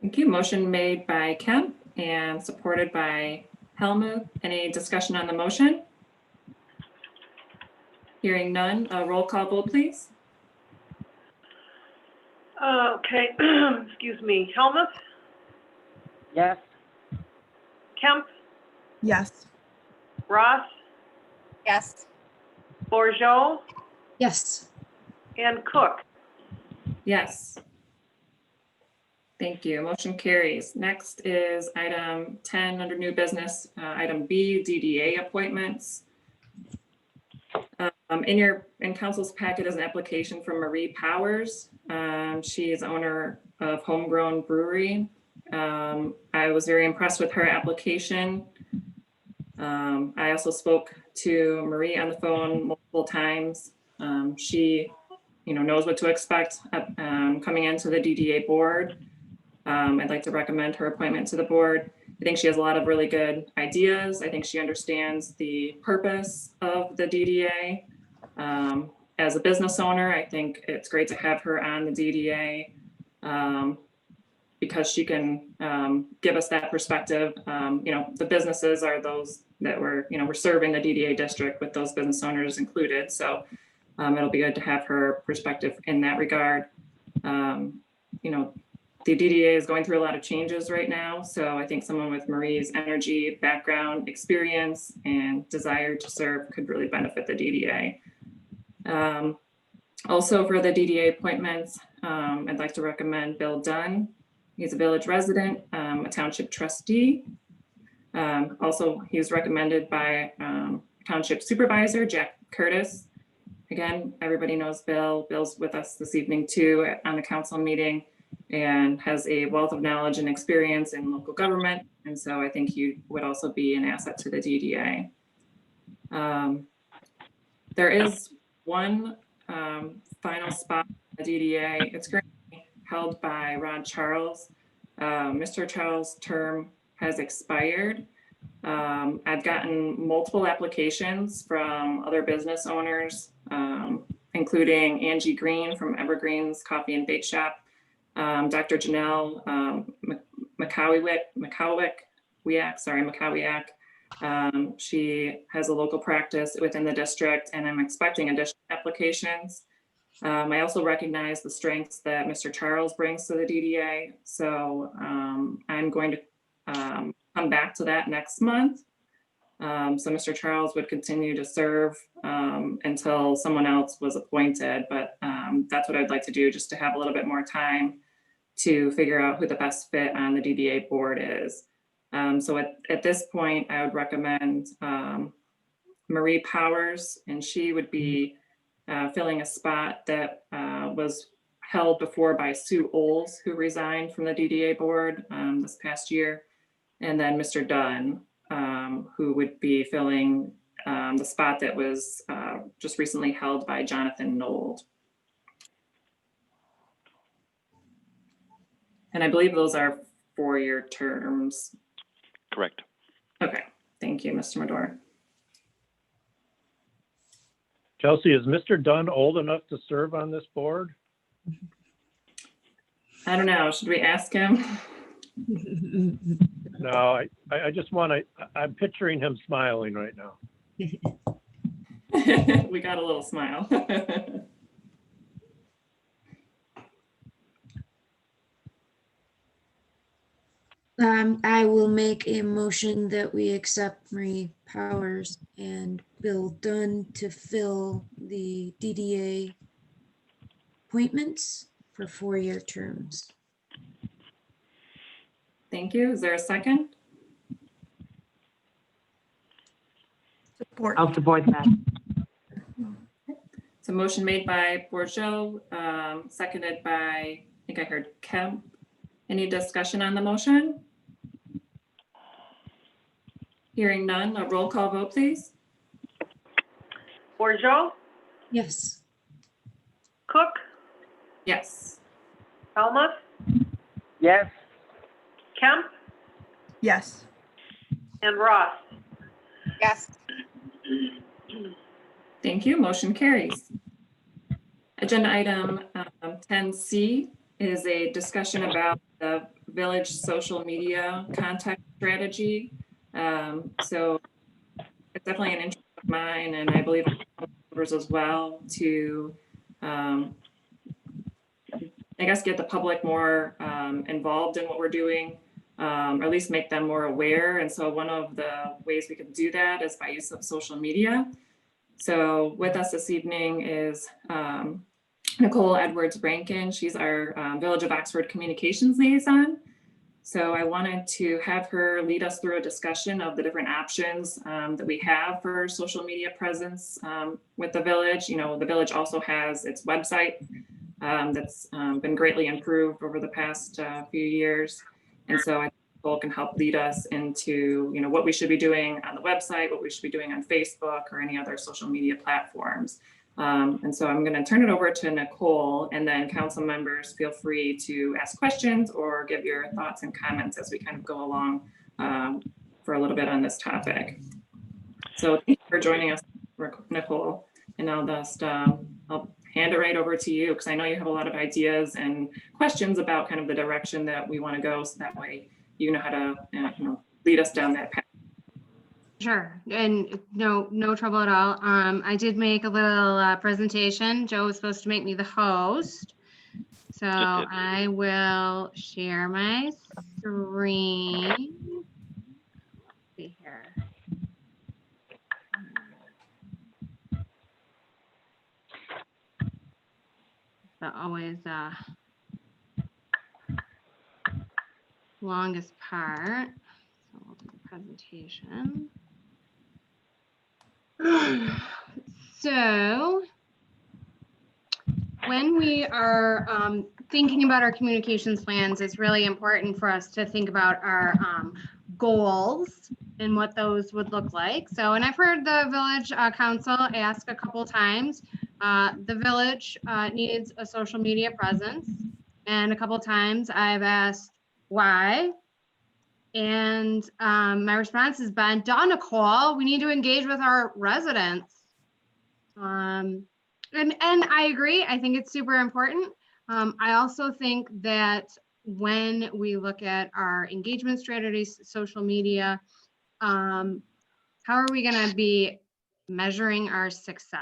Thank you. Motion made by Kemp and supported by Helmuth. Any discussion on the motion? Hearing none, a roll call vote, please. Okay, excuse me. Helmuth, Yes. Kemp, Yes. Ross, Yes. Bourgeot, Yes. and Cook. Yes. Thank you. Motion carries. Next is item 10 under new business, item B, DDA appointments. In council's packet is an application from Marie Powers. She is owner of Homegrown Brewery. I was very impressed with her application. I also spoke to Marie on the phone multiple times. She, knows what to expect coming into the DDA board. I'd like to recommend her appointment to the board. I think she has a lot of really good ideas. I think she understands the purpose of the DDA. As a business owner, I think it's great to have her on the DDA because she can give us that perspective. The businesses are those that we're serving the DDA district with those business owners included. So it'll be good to have her perspective in that regard. The DDA is going through a lot of changes right now. So I think someone with Marie's energy, background, experience, and desire to serve could really benefit the DDA. Also for the DDA appointments, I'd like to recommend Bill Dunn. He's a village resident, a township trustee. Also, he was recommended by Township Supervisor Jack Curtis. Again, everybody knows Bill. Bill's with us this evening too on the council meeting and has a wealth of knowledge and experience in local government. And so I think he would also be an asset to the DDA. There is one final spot in the DDA. It's currently held by Ron Charles. Mr. Charles' term has expired. I've gotten multiple applications from other business owners, including Angie Green from Evergreens Coffee and Bake Shop, Dr. Janelle Makowiak. She has a local practice within the district, and I'm expecting additional applications. I also recognize the strengths that Mr. Charles brings to the DDA. So I'm going to come back to that next month. So Mr. Charles would continue to serve until someone else was appointed, but that's what I'd like to do, just to have a little bit more time to figure out who the best fit on the DDA board is. So at this point, I would recommend Marie Powers, and she would be filling a spot that was held before by Sue Oles, who resigned from the DDA board this past year. And then Mr. Dunn, who would be filling the spot that was just recently held by Jonathan Nold. And I believe those are 4-year terms. Correct. Okay, thank you, Mr. Madore. Chelsea, is Mr. Dunn old enough to serve on this board? I don't know, should we ask him? No, I just want to, I'm picturing him smiling right now. We got a little smile. I will make a motion that we accept Marie Powers and Bill Dunn to fill the DDA appointments for 4-year terms. Thank you. Is there a second? Support. I'll support that. So motion made by Bourgeot, seconded by, I think I heard Kemp. Any discussion on the motion? Hearing none, a roll call vote, please. Bourgeot, Yes. Cook, Yes. Helmuth, Yes. Kemp, Yes. and Ross. Yes. Thank you. Motion carries. Agenda item 10C is a discussion about the village social media contact strategy. So it's definitely an interest of mine, and I believe others as well, to I guess get the public more involved in what we're doing, or at least make them more aware. And so one of the ways we could do that is by use of social media. So with us this evening is Nicole Edwards Rankin. She's our Village of Oxford Communications Liaison. So I wanted to have her lead us through a discussion of the different options that we have for social media presence with the village. You know, the village also has its website that's been greatly improved over the past few years. And so I think Nicole can help lead us into, you know, what we should be doing on the website, what we should be doing on Facebook or any other social media platforms. And so I'm going to turn it over to Nicole, and then council members feel free to ask questions or give your thoughts and comments as we kind of go along for a little bit on this topic. So thank you for joining us, Nicole, and I'll just I'll hand it right over to you, because I know you have a lot of ideas and questions about kind of the direction that we want to go, so that way you know how to you know, lead us down that path. Sure, and no trouble at all. I did make a little presentation. Joe was supposed to make me the host. So I will share my screen. Let's see here. The always longest part. So we'll do the presentation. So when we are thinking about our communications plans, it's really important for us to think about our goals and what those would look like. So, and I've heard the village council ask a couple times, the village needs a social media presence. And a couple times I've asked why. And my response has been, duh, Nicole, we need to engage with our residents. And I agree. I think it's super important. I also think that when we look at our engagement strategies, social media, how are we going to be measuring our success?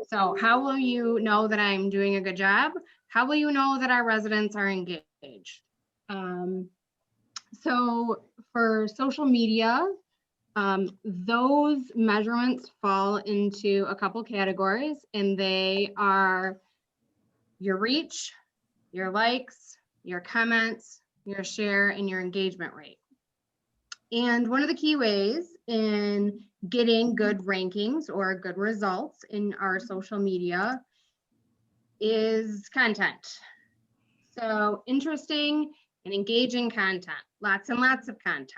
So how will you know that I'm doing a good job? How will you know that our residents are engaged? So for social media, those measurements fall into a couple categories, and they are your reach, your likes, your comments, your share, and your engagement rate. And one of the key ways in getting good rankings or good results in our social media is content. So interesting and engaging content, lots and lots of content.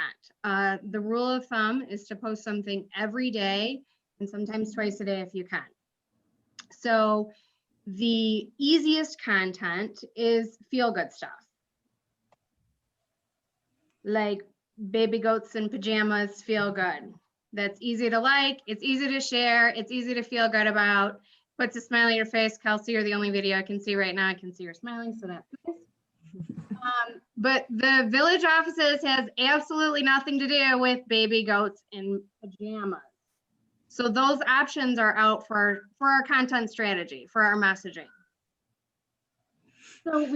The rule of thumb is to post something every day and sometimes twice a day if you can. So the easiest content is feel-good stuff. Like baby goats in pajamas feel good. That's easy to like, it's easy to share, it's easy to feel good about. Puts a smile on your face. Kelsey, you're the only video I can see right now. I can see her smiling, so that's nice. But the village offices has absolutely nothing to do with baby goats in pajamas. So those options are out for our content strategy, for our messaging. So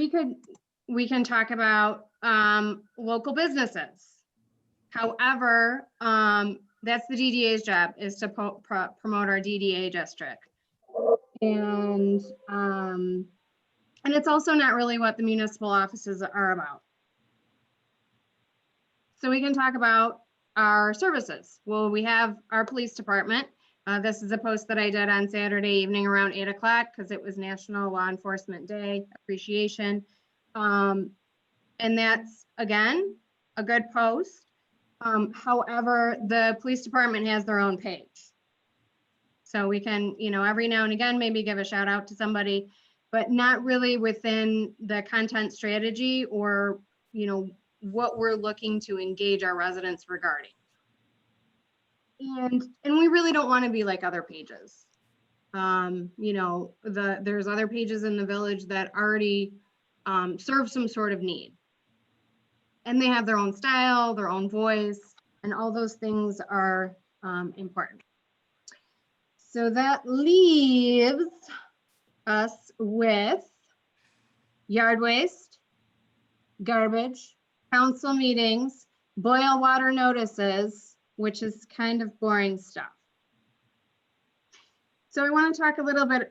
we can talk about local businesses. However, that's the DDA's job, is to promote our DDA district. And it's also not really what the municipal offices are about. So we can talk about our services. Well, we have our police department. This is a post that I did on Saturday evening around 8 o'clock because it was National Law Enforcement Day Appreciation. And that's, again, a good post. However, the police department has their own page. So we can, every now and again, maybe give a shout out to somebody, but not really within the content strategy or, what we're looking to engage our residents regarding. And we really don't want to be like other pages. There's other pages in the village that already serve some sort of need. And they have their own style, their own voice, and all those things are important. So that leaves us with yard waste, garbage, council meetings, boil water notices, which is kind of boring stuff. So I want to talk a little bit,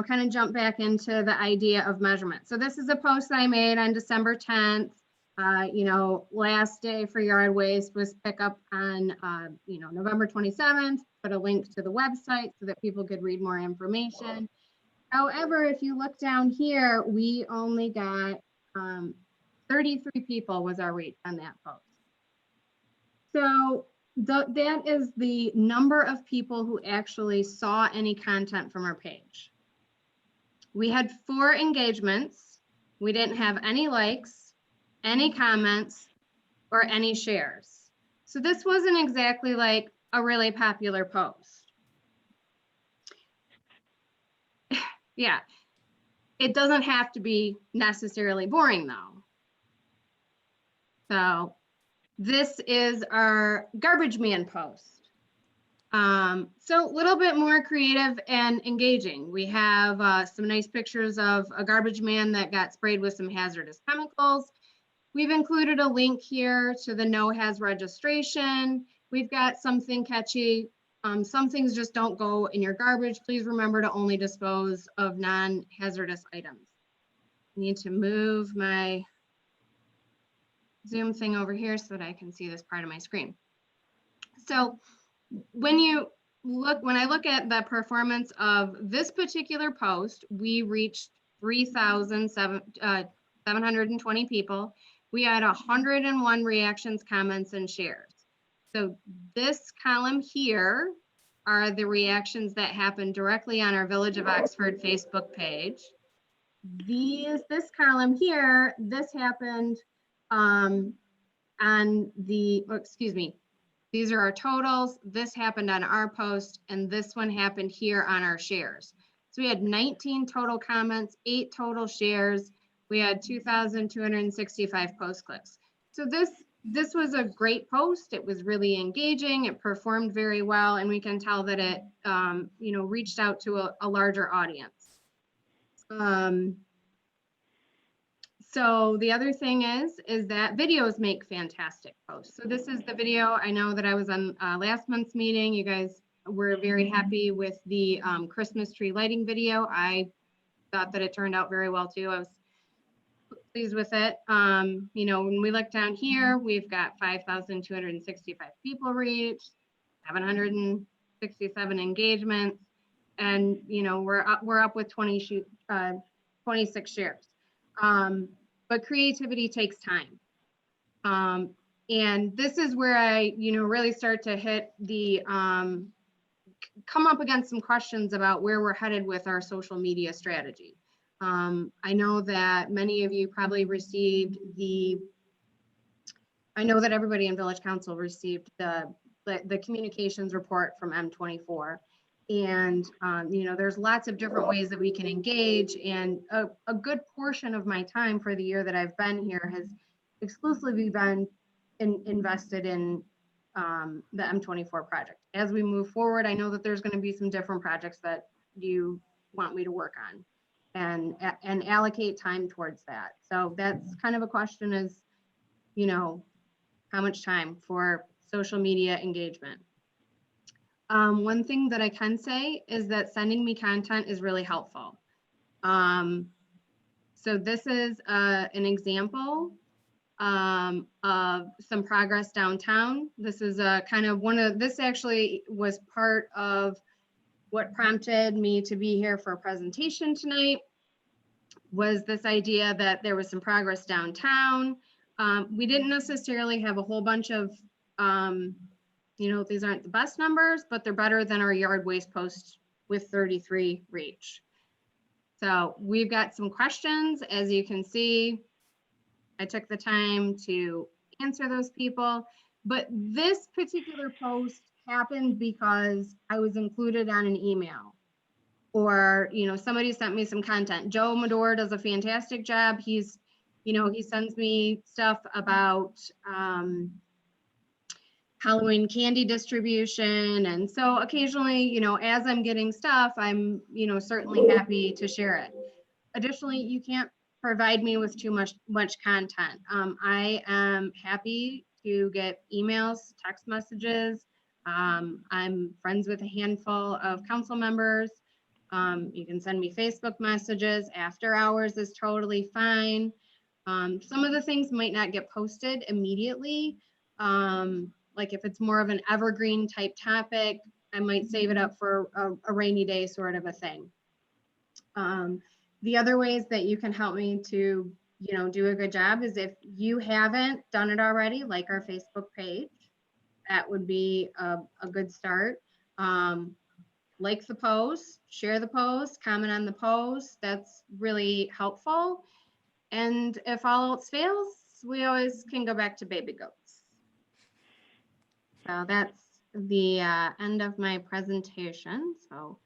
kind of jump back into the idea of measurement. So this is a post that I made on December 10th. Last day for yard waste was pickup on, November 27th, put a link to the website so that people could read more information. However, if you look down here, we only got 33 people was our reach on that post. So that is the number of people who actually saw any content from our page. We had 4 engagements. We didn't have any likes, any comments, or any shares. So this wasn't exactly like a really popular post. Yeah, it doesn't have to be necessarily boring though. So this is our garbage man post. So a little bit more creative and engaging. We have some nice pictures of a garbage man that got sprayed with some hazardous chemicals. We've included a link here to the no-haz registration. We've got something catchy. Some things just don't go in your garbage. Please remember to only dispose of non-hazardous items. I need to move my Zoom thing over here so that I can see this part of my screen. So when I look at the performance of this particular post, we reached 3,720 people. We had 101 reactions, comments, and shares. So this column here are the reactions that happened directly on our Village of Oxford Facebook page. This column here, this happened on the, these are our totals. This happened on our post, and this one happened here on our shares. So we had 19 total comments, 8 total shares. We had 2,265 post clicks. So this was a great post. It was really engaging. It performed very well, and we can tell that it, reached out to a larger audience. So the other thing is that videos make fantastic posts. So this is the video. I know that I was on last month's meeting. You guys were very happy with the Christmas tree lighting video. I thought that it turned out very well too. I was pleased with it. When we look down here, we've got 5,265 people reached, 767 engagements, and we're up with 26 shares. But creativity takes time. And this is where I, really start to hit the come up against some questions about where we're headed with our social media strategy. I know that many of you probably received I know that everybody in Village Council received the communications report from M24. And, you know, there's lots of different ways that we can engage, and a good portion of my time for the year that I've been here has exclusively been invested in the M24 project. As we move forward, I know that there's going to be some different projects that you want me to work on and allocate time towards that. So that's kind of a question is, you know, how much time for social media engagement. One thing that I can say is that sending me content is really helpful. So this is an example of some progress downtown. This is kind of this actually was part of what prompted me to be here for a presentation tonight, was this idea that there was some progress downtown. We didn't necessarily have a whole bunch of, you know, these aren't the best numbers, but they're better than our yard waste post with 33 reach. So we've got some questions. As you can see, I took the time to answer those people, but this particular post happened because I was included on an email, or, you know, somebody sent me some content. Joe Madore does a fantastic job. He's, you know, he sends me stuff about Halloween candy distribution. And so occasionally, you know, as I'm getting stuff, I'm, you know, certainly happy to share it. Additionally, you can't provide me with too much content. I am happy to get emails, text messages. I'm friends with a handful of council members. You can send me Facebook messages. After hours is totally fine. Some of the things might not get posted immediately. Like if it's more of an evergreen type topic, I might save it up for a rainy day sort of a thing. The other ways that you can help me to, you know, do a good job is if you haven't done it already, like our Facebook page, that would be a good start. Like the post, share the post, comment on the post. That's really helpful. And if all else fails, we always can go back to baby goats. So that's the end of my presentation. So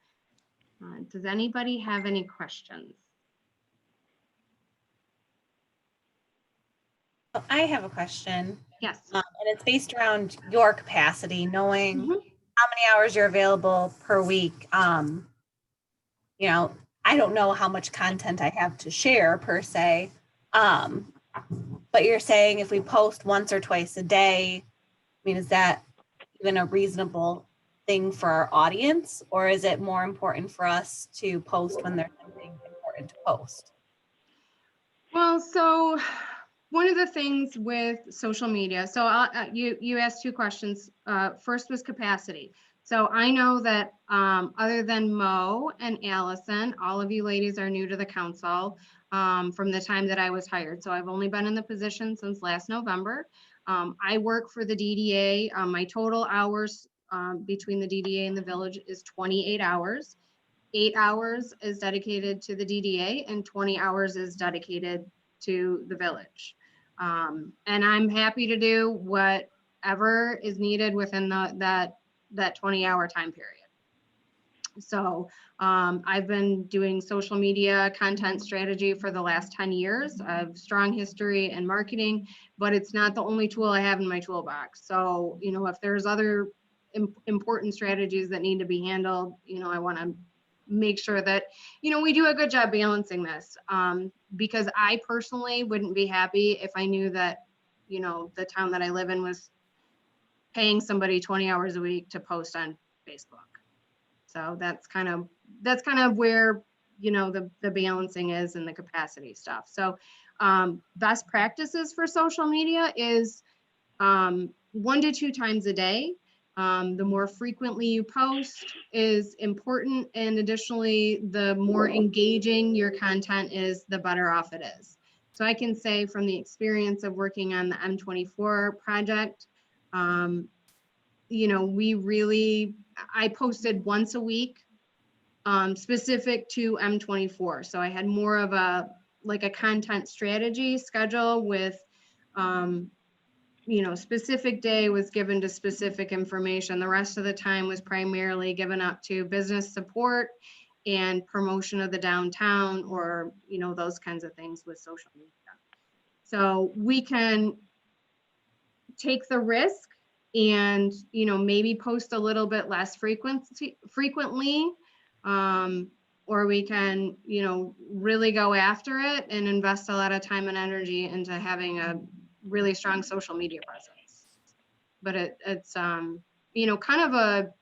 does anybody have any questions? I have a question. Yes. And it's based around your capacity, knowing Mhm. how many hours you're available per week. You know, I don't know how much content I have to share per se. But you're saying if we post once or twice a day, I mean, is that even a reasonable thing for our audience, or is it more important for us to post when there's something important to post? Well, so one of the things with social media, so you asked two questions. First was capacity. So I know that other than Mo and Allison, all of you ladies are new to the council from the time that I was hired. So I've only been in the position since last November. I work for the DDA. My total hours between the DDA and the village is 28 hours. 8 hours is dedicated to the DDA and 20 hours is dedicated to the village. And I'm happy to do whatever is needed within that 20-hour time period. So I've been doing social media content strategy for the last 10 years. I have strong history in marketing, but it's not the only tool I have in my toolbox. So, you know, if there's other important strategies that need to be handled, you know, I want to make sure that, you know, we do a good job balancing this, because I personally wouldn't be happy if I knew that, you know, the town that I live in was paying somebody 20 hours a week to post on Facebook. So that's kind of where, you know, the balancing is and the capacity stuff. So best practices for social media is 1 to 2 times a day. The more frequently you post is important, and additionally, the more engaging your content is, the better off it is. So I can say from the experience of working on the M24 project, you know, we really I posted once a week, specific to M24. So I had more of a content strategy schedule with, specific day was given to specific information. The rest of the time was primarily given up to business support and promotion of the downtown, or, those kinds of things with social media. So we can take the risk and, maybe post a little bit less frequently, or we can, really go after it and invest a lot of time and energy into having a really strong social media presence. But it's kind of a,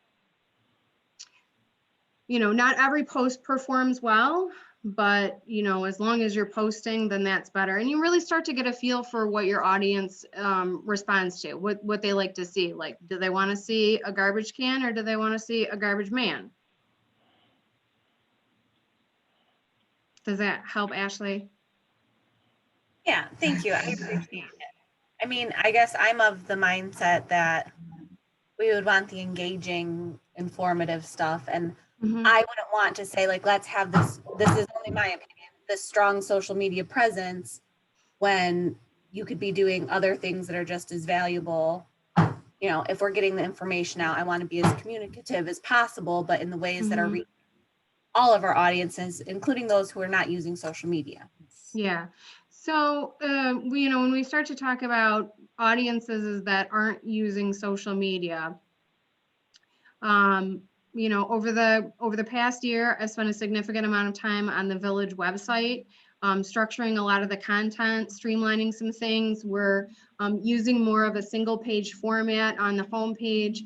not every post performs well, but as long as you're posting, then that's better. And you really start to get a feel for what your audience responds to, what they like to see. Like, do they want to see a garbage can, or do they want to see a garbage man? Does that help, Ashley? Yeah, thank you. I appreciate it. I mean, I guess I'm of the mindset that we would want the engaging, informative stuff. And I wouldn't want to say, like, let's have this is only my opinion, this strong social media presence, when you could be doing other things that are just as valuable. If we're getting the information out, I want to be as communicative as possible, but in the ways that are reaching all of our audiences, including those who are not using social media. Yeah. So, when we start to talk about audiences that aren't using social media, over the past year, I've spent a significant amount of time on the Village website, structuring a lot of the content, streamlining some things. We're using more of a single page format on the homepage.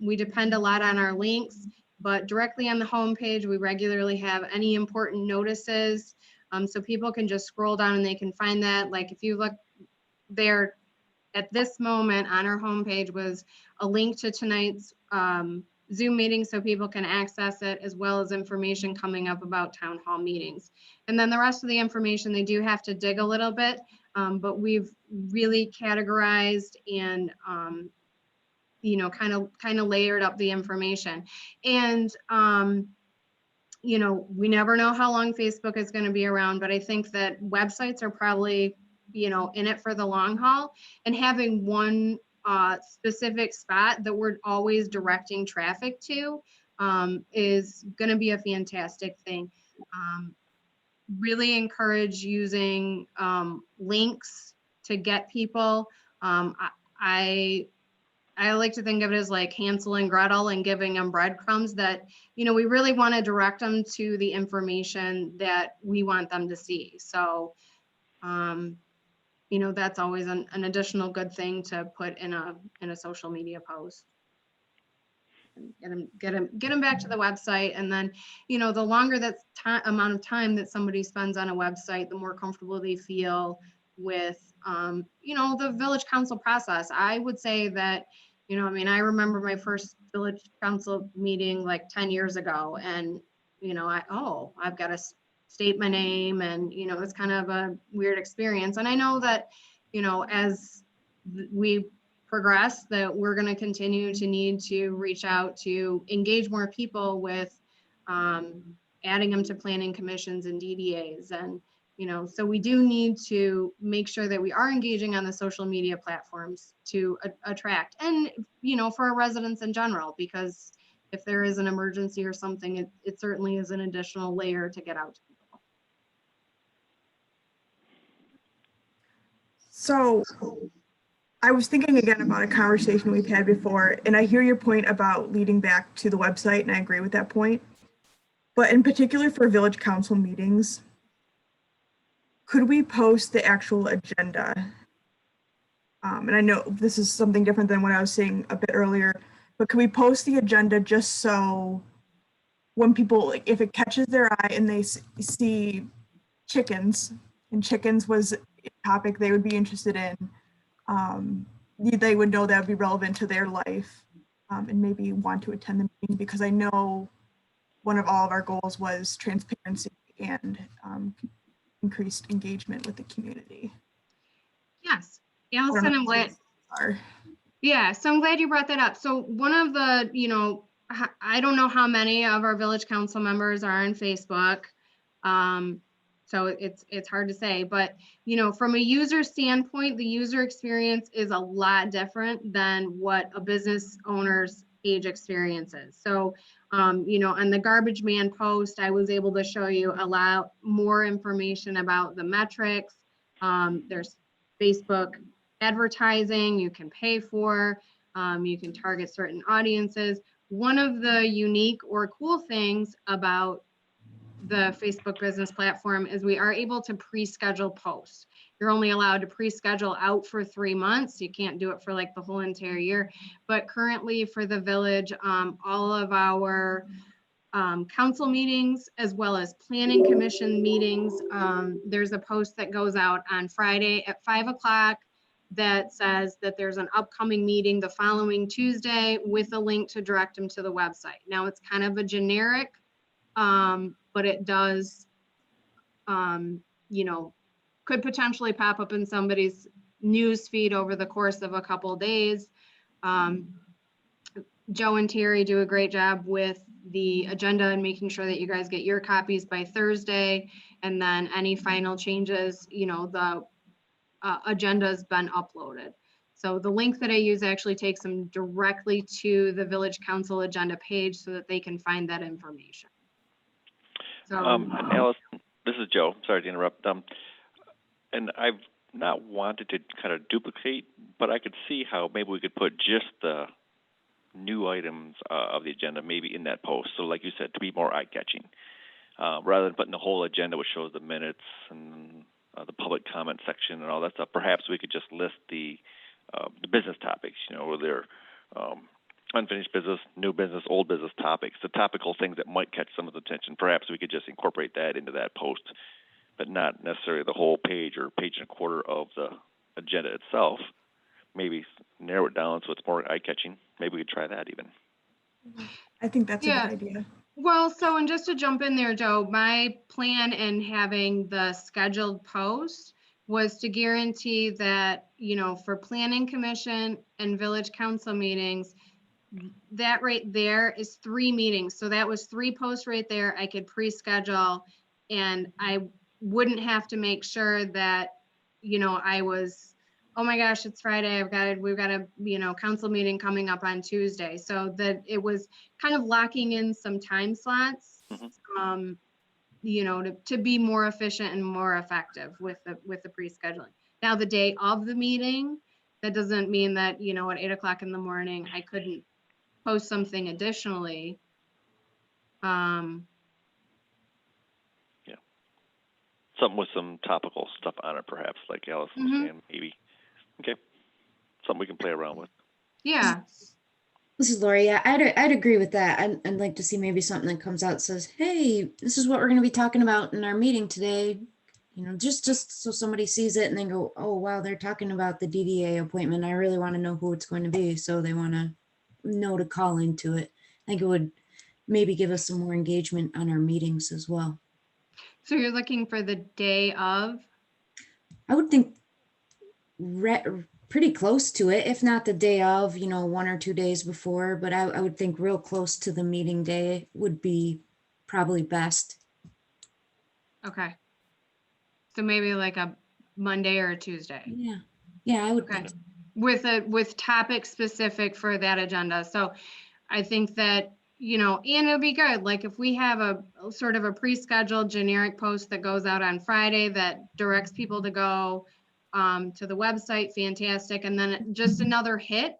We depend a lot on our links, but directly on the homepage, we regularly have any important notices. So people can just scroll down and they can find that. Like, if you look there at this moment on our homepage was a link to tonight's Zoom meeting, so people can access it, as well as information coming up about town hall meetings. And then the rest of the information, they do have to dig a little bit, but we've really categorized and kind of layered up the information. And we never know how long Facebook is going to be around, but I think that websites are probably, in it for the long haul, and having one specific spot that we're always directing traffic to is going to be a fantastic thing. Really encourage using links to get people. I like to think of it as like Hansel and Gretel and giving them breadcrumbs that, we really want to direct them to the information that we want them to see. So, that's always an additional good thing to put in a social media post. Get them back to the website. And then, the longer that amount of time that somebody spends on a website, the more comfortable they feel with, the village council process. I would say that, I remember my first village council meeting like 10 years ago, and, I've got to state my name, and, it's kind of a weird experience. And I know that, as we progress, that we're going to continue to need to reach out to engage more people with adding them to planning commissions and DDAs. And, so we do need to make sure that we are engaging on the social media platforms to attract, and, for our residents in general, because if there is an emergency or something, it certainly is an additional layer to get out to people. So I was thinking again about a conversation we've had before, and I hear your point about leading back to the website, and I agree with that point. But in particular for village council meetings, could we post the actual agenda? And I know this is something different than what I was saying a bit earlier, but could we post the agenda just so when people, like, if it catches their eye and they see chickens, and chickens was a topic they would be interested in, they would know that would be relevant to their life, and maybe want to attend the meeting, because I know one of all of our goals was transparency and increased engagement with the community. Yes, Allison, I'm glad. Yeah, so I'm glad you brought that up. So one of the, I don't know how many of our village council members are on Facebook. So it's hard to say, but you know, from a user standpoint, the user experience is a lot different than what a business owner's page experience is. So, you know, on the Garbage Man post, I was able to show you a lot more information about the metrics. There's Facebook advertising you can pay for. You can target certain audiences. One of the unique or cool things about the Facebook business platform is we are able to pre-schedule posts. You're only allowed to pre-schedule out for 3 months. You can't do it for like the whole entire year. But currently for the village, all of our council meetings, as well as planning commission meetings, there's a post that goes out on Friday at 5 o'clock that says that there's an upcoming meeting the following Tuesday with a link to direct them to the website. Now it's kind of a generic, but it does, you know, could potentially pop up in somebody's news feed over the course of a couple of days. Joe and Terry do a great job with the agenda and making sure that you guys get your copies by Thursday. And then any final changes, you know, the agenda's been uploaded. So the link that I use actually takes them directly to the village council agenda page so that they can find that information. So, And Allison, this is Joe. Sorry to interrupt. And I've not wanted to kind of duplicate, but I could see how maybe we could put just the new items of the agenda maybe in that post. So like you said, to be more eye-catching, rather than putting the whole agenda which shows the minutes and the public comment section and all that stuff. Perhaps we could just list the business topics, you know, where they're unfinished business, new business, old business topics, the topical things that might catch someone's attention. Perhaps we could just incorporate that into that post, but not necessarily the whole page or page and a quarter of the agenda itself. Maybe narrow it down so it's more eye-catching. Maybe we could try that even. I think that's a Yeah. good idea. well, so, and just to jump in there, Joe, my plan in having the scheduled post was to guarantee that, you know, for planning commission and village council meetings, that right there is 3 meetings. So that was 3 posts right there. I could pre-schedule and I wouldn't have to make sure that, you know, I was, oh my gosh, it's Friday. we've got a, you know, council meeting coming up on Tuesday. So that it was kind of locking in some time slots, you know, to be more efficient and more effective with the pre-scheduling. Now the day of the meeting, that doesn't mean that, you know, at 8 o'clock in the morning, I couldn't post something additionally. Something with some topical stuff on it, perhaps, like Allison was saying, maybe. Okay. Something we can play around with. Yeah. This is Lori. Yeah, I'd agree with that. I'd like to see maybe something that comes out says, hey, this is what we're going to be talking about in our meeting today. You know, just so somebody sees it and then go, oh, wow, they're talking about the DDA appointment. I really want to know who it's going to be. So they want to know to call into it. I think it would maybe give us some more engagement on our meetings as well. So you're looking for the day of? I would think pretty close to it, if not the day of, you know, 1 or 2 days before, but I would think real close to the meeting day would be probably best. Okay. So maybe like a Monday or a Tuesday. Yeah, I would Okay. think. With topic specific for that agenda. So I think that, you know, and it'll be good. Like if we have a sort of a pre-scheduled generic post that goes out on Friday that directs people to go to the website, fantastic. And then just another hit,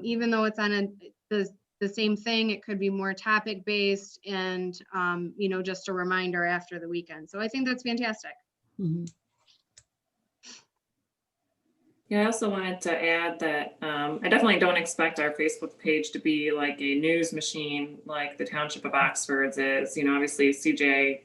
even though it's on the same thing, it could be more topic based and, you know, just a reminder after the weekend. So I think that's fantastic. Mhm. Yeah, I also wanted to add that I definitely don't expect our Facebook page to be like a news machine like the Township of Oxford's is. You know, obviously CJ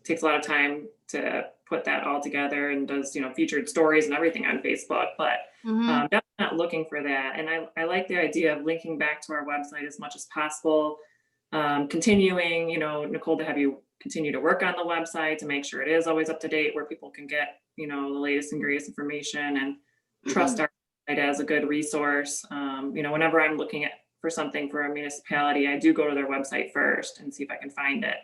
takes a lot of time to put that all together and does, you know, featured stories and everything on Facebook, but definitely not looking for that. And I like the idea of linking back to our website as much as possible, continuing, you know, Nicole, to have you continue to work on the website to make sure it is always up to date where people can get, you know, the latest and greatest information and trust our site as a good resource. You know, whenever I'm looking at for something for a municipality, I do go to their website first and see if I can find it.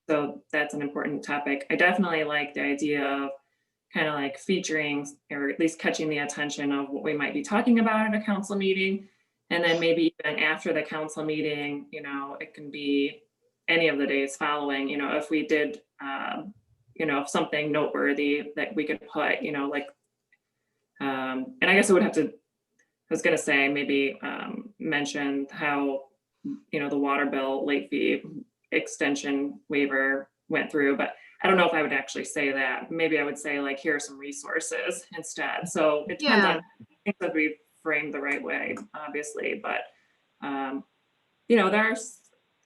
So that's an important topic. I definitely like the idea of kind of like featuring or at least catching the attention of what we might be talking about at a council meeting. And then maybe even after the council meeting, you know, it can be any of the days following, you know, if we did, you know, if something noteworthy that we could put, you know, like, and I guess I would have to, I was gonna say, maybe mention how, you know, the water bill late fee extension waiver went through, but I don't know if I would actually say that. Maybe I would say like, here are some resources instead. So it depends on, I think that we framed the right way, obviously, but you know, there are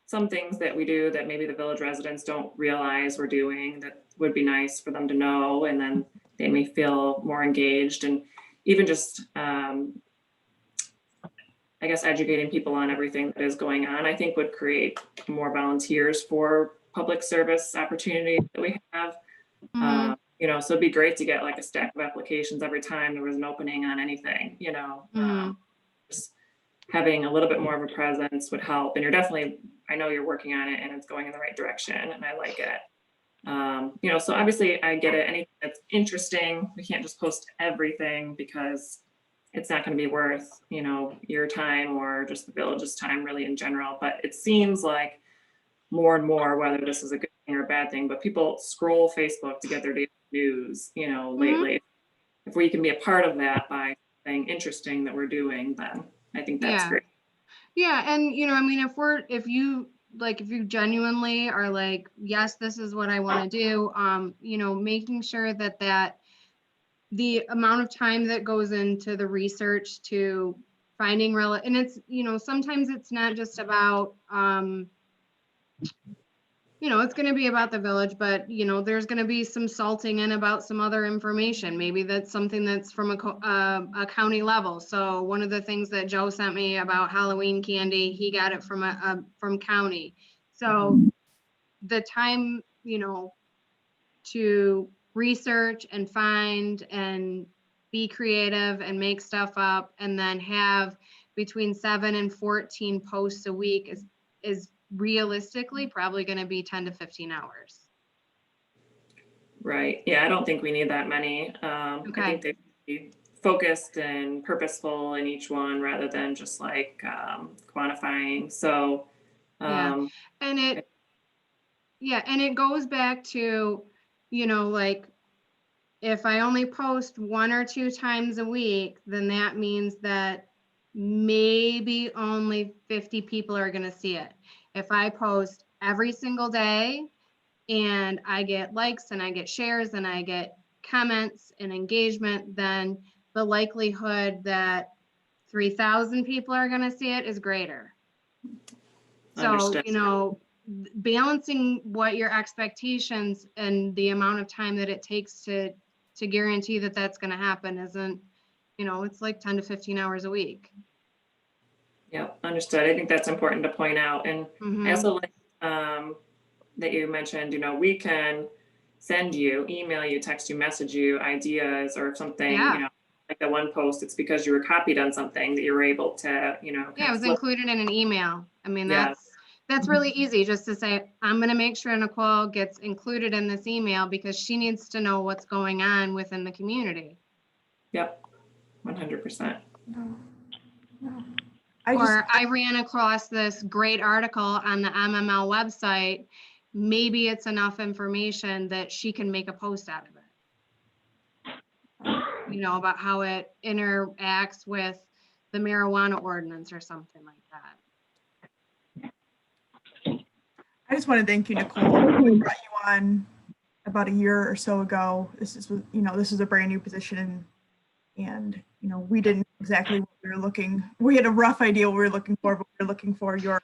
some things that we do that maybe the village residents don't realize we're doing that would be nice for them to know, and then they may feel more engaged. And even just I guess educating people on everything that is going on, I think would create more volunteers for public service opportunities that we have. You know, so it'd be great to get like a stack of applications every time there was an opening on anything, you know. Just having a little bit more of a presence would help. And you're definitely, I know you're working on it and it's going in the right direction and I like it. You know, so obviously I get it. Anything that's interesting, we can't just post everything because it's not going to be worth, you know, your time or just the village's time really in general. But it seems like more and more, whether this is a good thing or a bad thing, but people scroll Facebook to get their daily news, you know, lately. If we can be a part of that by something interesting that we're doing, then I think that's great. Yeah, and you know, I mean, if you genuinely are like, yes, this is what I want to do, you know, making sure that the amount of time that goes into the research to finding and it's, you know, sometimes it's not just about, you know, it's going to be about the village, but you know, there's going to be some salting in about some other information. Maybe that's something that's from a county level. So one of the things that Joe sent me about Halloween candy, he got it from county. So the time, you know, to research and find and be creative and make stuff up and then have between 7 and 14 posts a week is realistically probably going to be 10 to 15 hours. Right. Yeah, I don't think we need that many. I think they be focused and purposeful in each one rather than just like quantifying. So and it goes back to, you know, like if I only post 1 or 2 times a week, then that means that maybe only 50 people are going to see it. If I post every single day and I get likes and I get shares and I get comments and engagement, then the likelihood that 3,000 people are going to see it is greater. So, you know, balancing what your expectations and the amount of time that it takes to guarantee that that's going to happen isn't, you know, it's like 10 to 15 hours a week. Yeah, understood. I think that's important to point out. And I also like that you mentioned, you know, we can send you, email you, text you, message you ideas or something, you know, like the one post, it's because you were copied on something that you were able to, you know. Yeah, it was included in an email. I mean, that's really easy, just to say, I'm going to make sure Nicole gets included in this email because she needs to know what's going on within the community. Yep, 100%. I ran across this great article on the MML website. Maybe it's enough information that she can make a post out of it. You know, about how it interacts with the marijuana ordinance or something like that. I just want to thank you, Nicole. We brought you on about a year or so ago. This is, you know, this is a brand new position, and you know, we didn't exactly what we were looking. We had a rough idea what we were looking for, but we were looking for your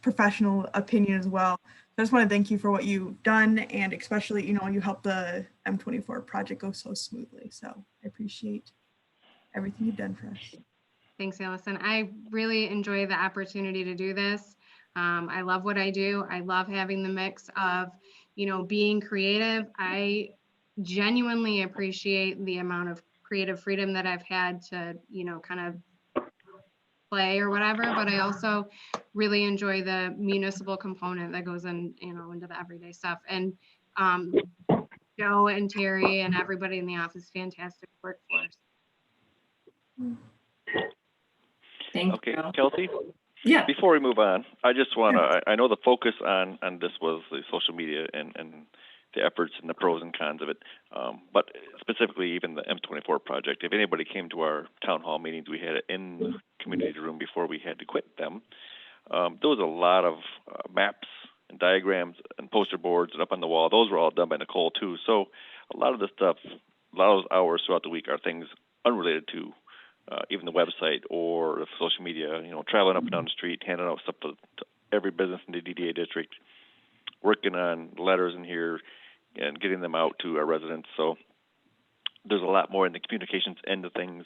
professional opinion as well. So I just want to thank you for what you've done, and especially, you know, you helped the M24 project go so smoothly. So I appreciate everything you've done for us. Thanks, Allison. I really enjoy the opportunity to do this. I love what I do. I love having the mix of, you know, being creative. I genuinely appreciate the amount of creative freedom that I've had to, you know, kind of play or whatever, but I also really enjoy the municipal component that goes in, into the everyday stuff. And Joe and Terry and everybody in the office, fantastic workforce. Thank Okay, you. Kelsey, Yeah, before we move on, I just want to, I know the focus on this was the social media and the efforts and the pros and cons of it, but specifically even the M24 project. If anybody came to our town hall meetings, we had it in the community room before we had to quit them. There was a lot of maps and diagrams and poster boards and up on the wall. Those were all done by Nicole too. So a lot of the stuff, a lot of those hours throughout the week are things unrelated to even the website or the social media, traveling up and down the street, handing out stuff to every business in the DDA district, working on letters in here and getting them out to our residents. So there's a lot more in the communications end of things.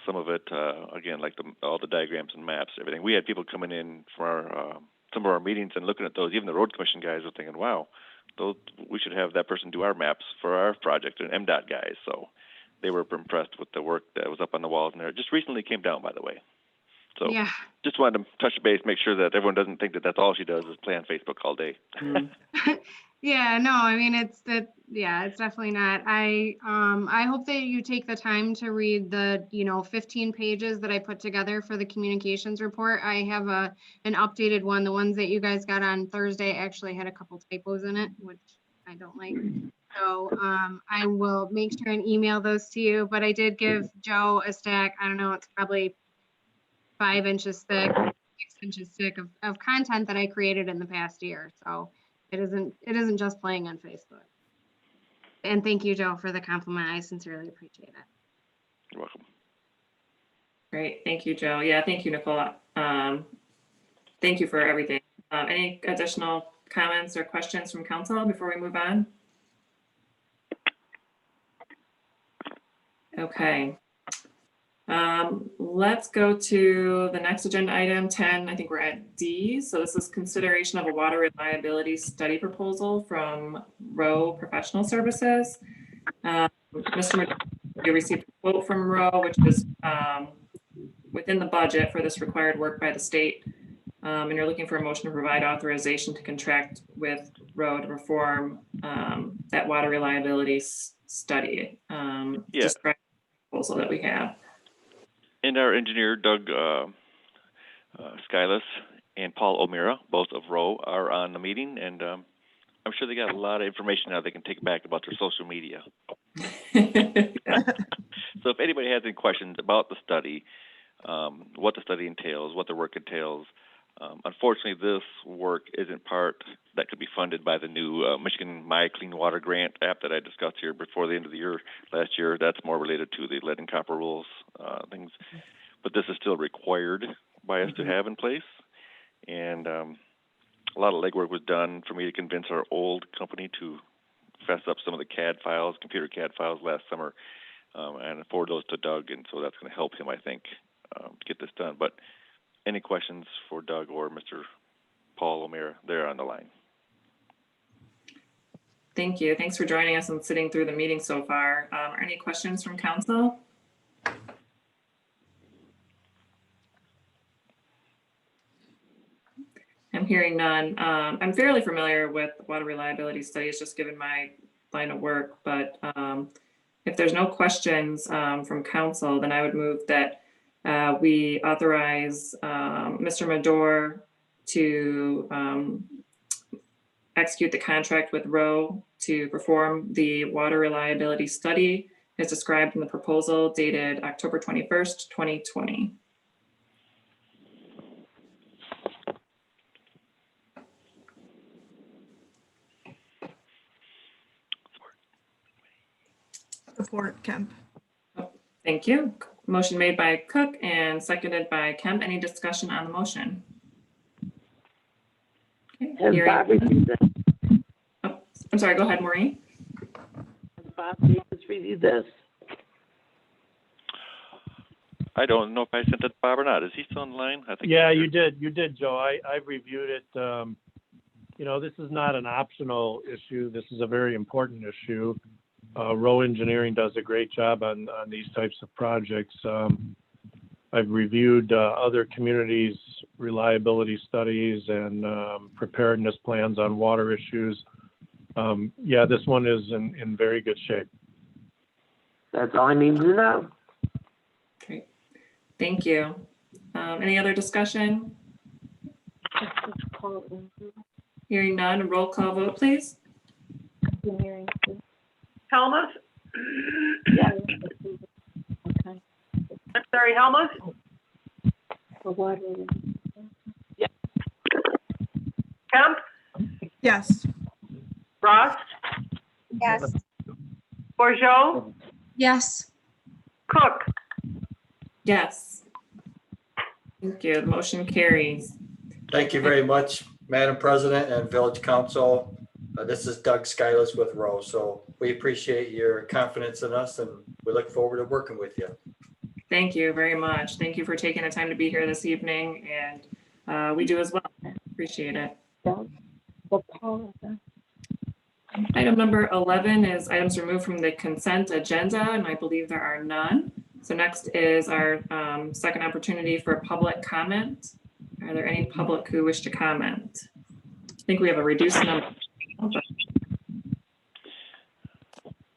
Some of it, again, like all the diagrams and maps, everything. We had people coming in for some of our meetings and looking at those. Even the road commission guys were thinking, wow, we should have that person do our maps for our project, and MDOT guys. So they were impressed with the work that was up on the walls in there. It just recently came down, by the way. So Yeah. just wanted to touch base, make sure that everyone doesn't think that that's all she does is play on Facebook all day. Yeah, no, I mean, it's definitely not. I hope that you take the time to read the, 15 pages that I put together for the communications report. I have an updated one. The ones that you guys got on Thursday actually had a couple typos in it, which I don't like. So I will make sure and email those to you, but I did give Joe a stack. I don't know, it's probably 5 inches thick, 6 inches thick of content that I created in the past year. So it isn't just playing on Facebook. And thank you, Joe, for the compliment. I sincerely appreciate it. You're welcome. great. Thank you, Joe. Yeah, thank you, Nicole. Thank you for everything. Any additional comments or questions from council before we move on? Okay. Let's go to the next agenda item 10. I think we're at D. So this is consideration of a water reliability study proposal from Rowe Professional Services. Mr. Madore, you received a quote from Rowe, which is within the budget for this required work by the state. And you're looking for a motion to provide authorization to contract with Rowe to perform that water reliability study. Describe the proposal that we have. And our engineer, Doug Skyless and Paul O'Meara, both of Rowe, are on the meeting, and I'm sure they got a lot of information now they can take back about their social media. So if anybody has any questions about the study, what the study entails, what the work entails, unfortunately, this work isn't part that could be funded by the new Michigan My Clean Water Grant app that I discussed here before the end of the year last year. That's more related to the lead and copper rules, things. But this is still required by us to have in place. And a lot of legwork was done for me to convince our old company to fess up some of the CAD files, computer CAD files last summer, and forward those to Doug. And so that's going to help him, I think, to get this done. But any questions for Doug or Mr. Paul O'Meara? They're on the line. Thank you. Thanks for joining us and sitting through the meeting so far. Are any questions from council? I'm hearing none. I'm fairly familiar with water reliability studies, just given my line of work, but if there's no questions from council, then I would move that we authorize Mr. Madore to execute the contract with Rowe to perform the water reliability study as described in the proposal dated October 21st, 2020. Support, Kemp. Thank you. Motion made by Cook and seconded by Kemp. Any discussion on the motion? Okay, Has hearing- Bob reviewed this? Oh, I'm sorry, go ahead, Maureen. Has Bob reviewed this? I don't know if I sent it to Bob or not. Is he still on the line? I think. Yeah, you did, Joe. I've reviewed it. This is not an optional issue. This is a very important issue. Rowe Engineering does a great job on these types of projects. I've reviewed other communities' reliability studies and preparedness plans on water issues. Yeah, this one is in very good shape. That's all I need to know. Great. Thank you. Any other discussion? Hearing none, roll call vote, please. Helmuth? Yeah. I'm sorry, Helmuth? Kemp? Yes. Ross? Yes. Borjo? Yes. Cook? Yes. Thank you. The motion carries. Thank you very much, Madam President and Village Council. This is Doug Skylas with Rose. So we appreciate your confidence in us and we look forward to working with you. Thank you very much. Thank you for taking the time to be here this evening, and we do as well. Appreciate it. Item number 11 is items removed from the consent agenda, and I believe there are none. So next is our second opportunity for public comment. Are there any public who wish to comment? I think we have a reduced number.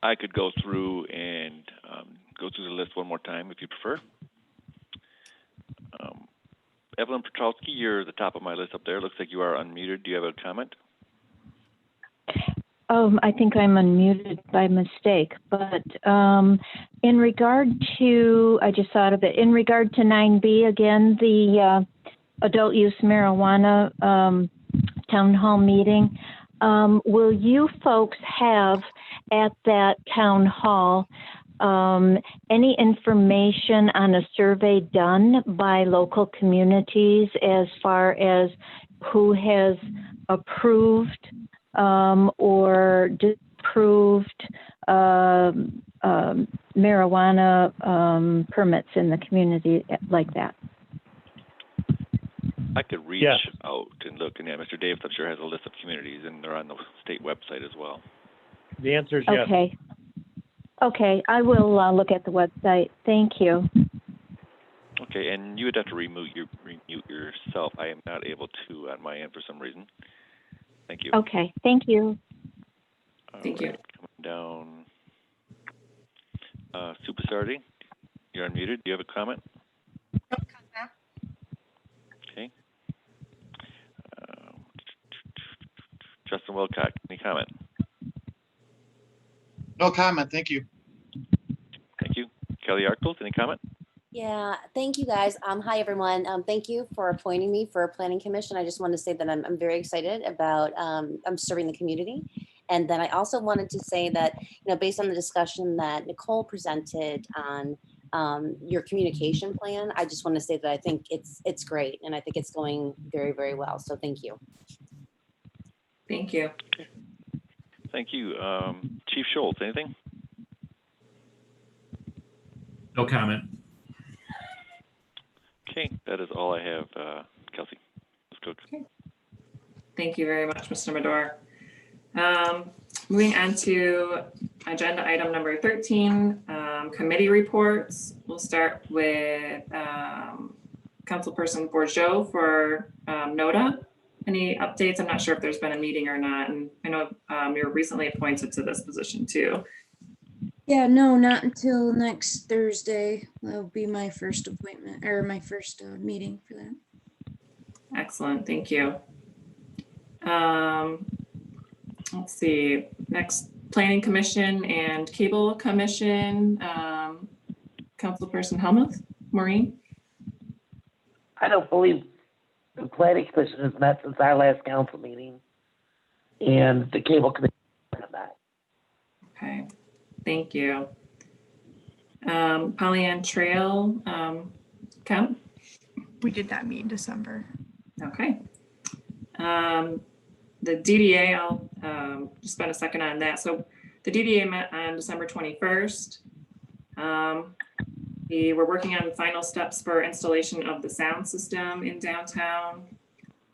I could go through and go through the list one more time if you prefer. Evelyn Petrowski, you're at the top of my list up there. Looks like you are unmuted. Do you have a comment? I think I'm unmuted by mistake, but in regard to, I just thought of it, in regard to 9B, again, the adult use marijuana town hall meeting, will you folks have at that town hall any information on a survey done by local communities as far as who has approved or disapproved marijuana permits in the community like that? I could reach Yes. out and look, and yeah, Mr. Davis, I'm sure has a list of communities, and they're on the state website as well. The answer is yes. Okay. Okay, I will look at the website. Thank you. Okay, and you would have to remute yourself. I am not able to on my end for some reason. Thank you. Okay, thank you. Thank you. Coming down. Sue Passardi, you're unmuted. Do you have a comment? Okay. Justin Wilcox, any comment? No comment, thank you. Thank you. Kelly Arkles, any comment? Yeah, thank you guys. Hi, everyone. Thank you for appointing me for Planning Commission. I just wanted to say that I'm very excited about I'm serving the community. And then I also wanted to say that, based on the discussion that Nicole presented on your communication plan, I just want to say that I think it's great. And I think it's going very, very well. So thank you. Thank you. Thank you. Chief Schultz, anything? No comment. Okay, that is all I have, Kelsey. Let's go. Okay. Thank you very much, Mr. Madore. Moving on to agenda item number 13, committee reports. We'll start with Councilperson Bourgeau for NODA. Any updates? I'm not sure if there's been a meeting or not, and I know you were recently appointed to this position too. Yeah, no, not until next Thursday. That'll be my first appointment or my first meeting for that. Excellent, thank you. Let's see, next Planning Commission and Cable Commission, Councilperson Helmuth, Maureen? I don't believe the planning commission has met since our last council meeting, and the cable commission has met. Okay, thank you. Pollyant Trail, Kemp? We did not meet in December. Okay. The DDA, I'll just spend a second on that. So the DDA met on December 21st. We were working on final steps for installation of the sound system in downtown.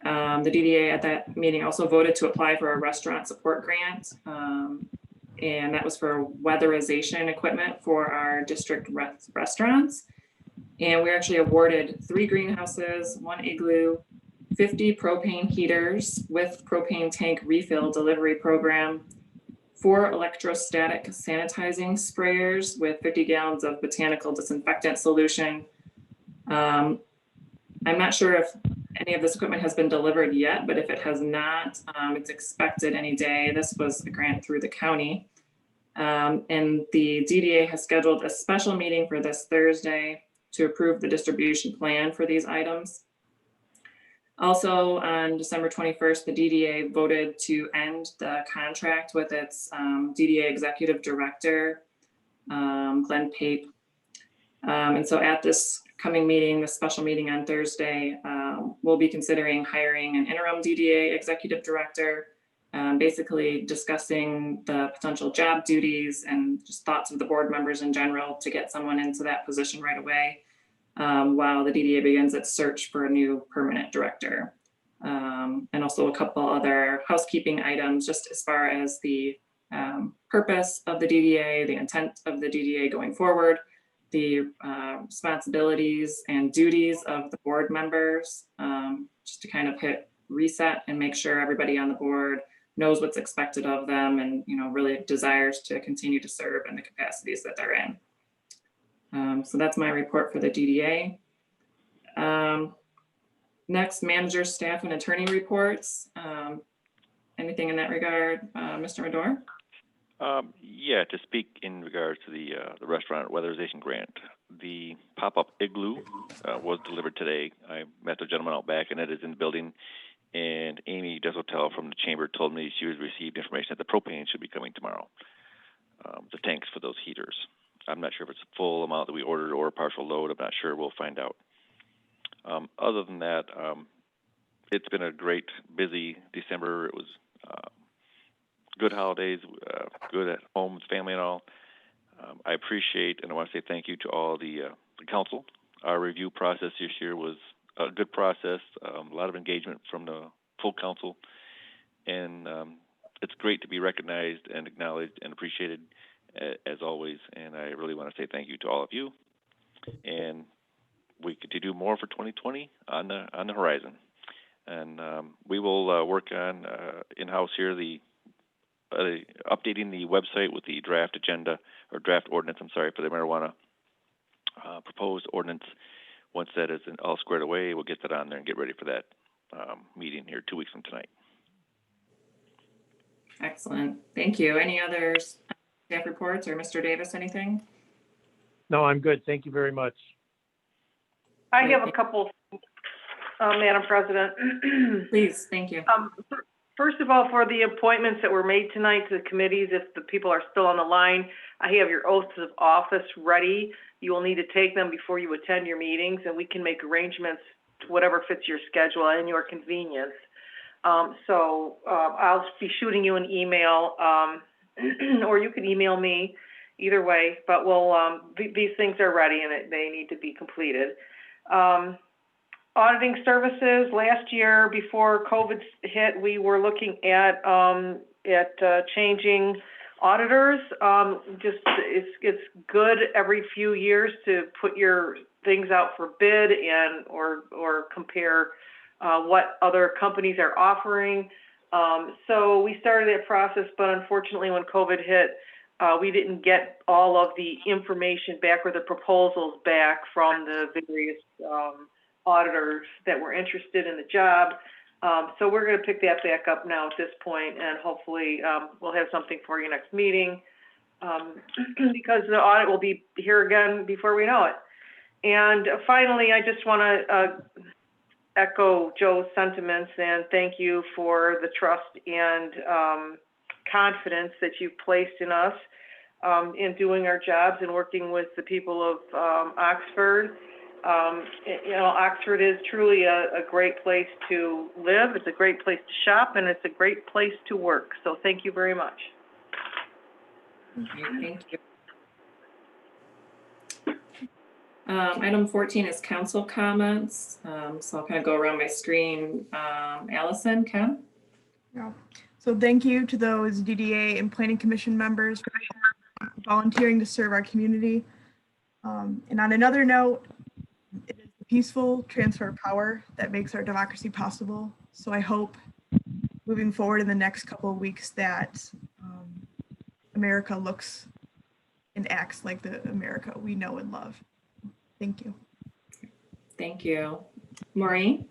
The DDA at that meeting also voted to apply for a restaurant support grant. And that was for weatherization equipment for our district restaurants. And we actually awarded 3 greenhouses, 1 igloo, 50 propane heaters with propane tank refill delivery program, 4 electrostatic sanitizing sprayers with 50 gallons of botanical disinfectant solution. I'm not sure if any of this equipment has been delivered yet, but if it has not, it's expected any day. This was a grant through the county. And the DDA has scheduled a special meeting for this Thursday to approve the distribution plan for these items. Also, on December 21st, the DDA voted to end the contract with its DDA Executive Director, Glenn Pape. And so at this coming meeting, the special meeting on Thursday, we'll be considering hiring an interim DDA Executive Director, basically discussing the potential job duties and just thoughts of the board members in general to get someone into that position right away. While the DDA begins its search for a new permanent director. And also a couple other housekeeping items just as far as the purpose of the DDA, the intent of the DDA going forward, the responsibilities and duties of the board members, just to kind of hit reset and make sure everybody on the board knows what's expected of them and, you know, really desires to continue to serve in the capacities that they're in. So that's my report for the DDA. Next, manager, staff, and attorney reports. Anything in that regard, Mr. Madore? Yeah, to speak in regards to the restaurant weatherization grant, the pop-up igloo was delivered today. I met the gentleman out back, and it is in the building. And Amy Deshotel from the chamber told me she has received information that the propane should be coming tomorrow. The tanks for those heaters. I'm not sure if it's a full amount that we ordered or a partial load. I'm not sure. We'll find out. Other than that, it's been a great, busy December. It was good holidays, good at home with family and all. I appreciate and I want to say thank you to all the council. Our review process this year was a good process, a lot of engagement from the full council. And it's great to be recognized and acknowledged and appreciated as always, and I really want to say thank you to all of you. And we get to do more for 2020 on the horizon. And we will work on in-house here the updating the website with the draft agenda or draft ordinance. I'm sorry, for the marijuana proposed ordinance. Once that is all squared away, we'll get that on there and get ready for that meeting here 2 weeks from tonight. Excellent. Thank you. Any others? Staff reports or Mr. Davis, anything? No, I'm good. Thank you very much. I have a couple, Madam President. Please, thank you. First of all, for the appointments that were made tonight to the committees, if the people are still on the line, I have your oaths of office ready. You will need to take them before you attend your meetings, and we can make arrangements to whatever fits your schedule and your convenience. So I'll be shooting you an email, or you can email me, either way, but we'll, these things are ready and they need to be completed. Auditing services, last year before COVID hit, we were looking at changing auditors. It's good every few years to put your things out for bid and or compare what other companies are offering. So we started that process, but unfortunately when COVID hit, we didn't get all of the information back or the proposals back from the various auditors that were interested in the job. So we're going to pick that back up now at this point, and hopefully we'll have something for you next meeting, because the audit will be here again before we know it. And finally, I just want to echo Joe's sentiments and thank you for the trust and confidence that you've placed in us in doing our jobs and working with the people of Oxford. You know, Oxford is truly a great place to live. It's a great place to shop, and it's a great place to work. So thank you very much. Thank you. Item 14 is council comments. So I'll kind of go around my screen. Allison, Ken? Yeah. So thank you to those DDA and Planning Commission members for volunteering to serve our community. And on another note, peaceful transfer of power that makes our democracy possible. So I hope moving forward in the next couple of weeks that America looks and acts like the America we know and love. Thank you. Thank you. Maureen?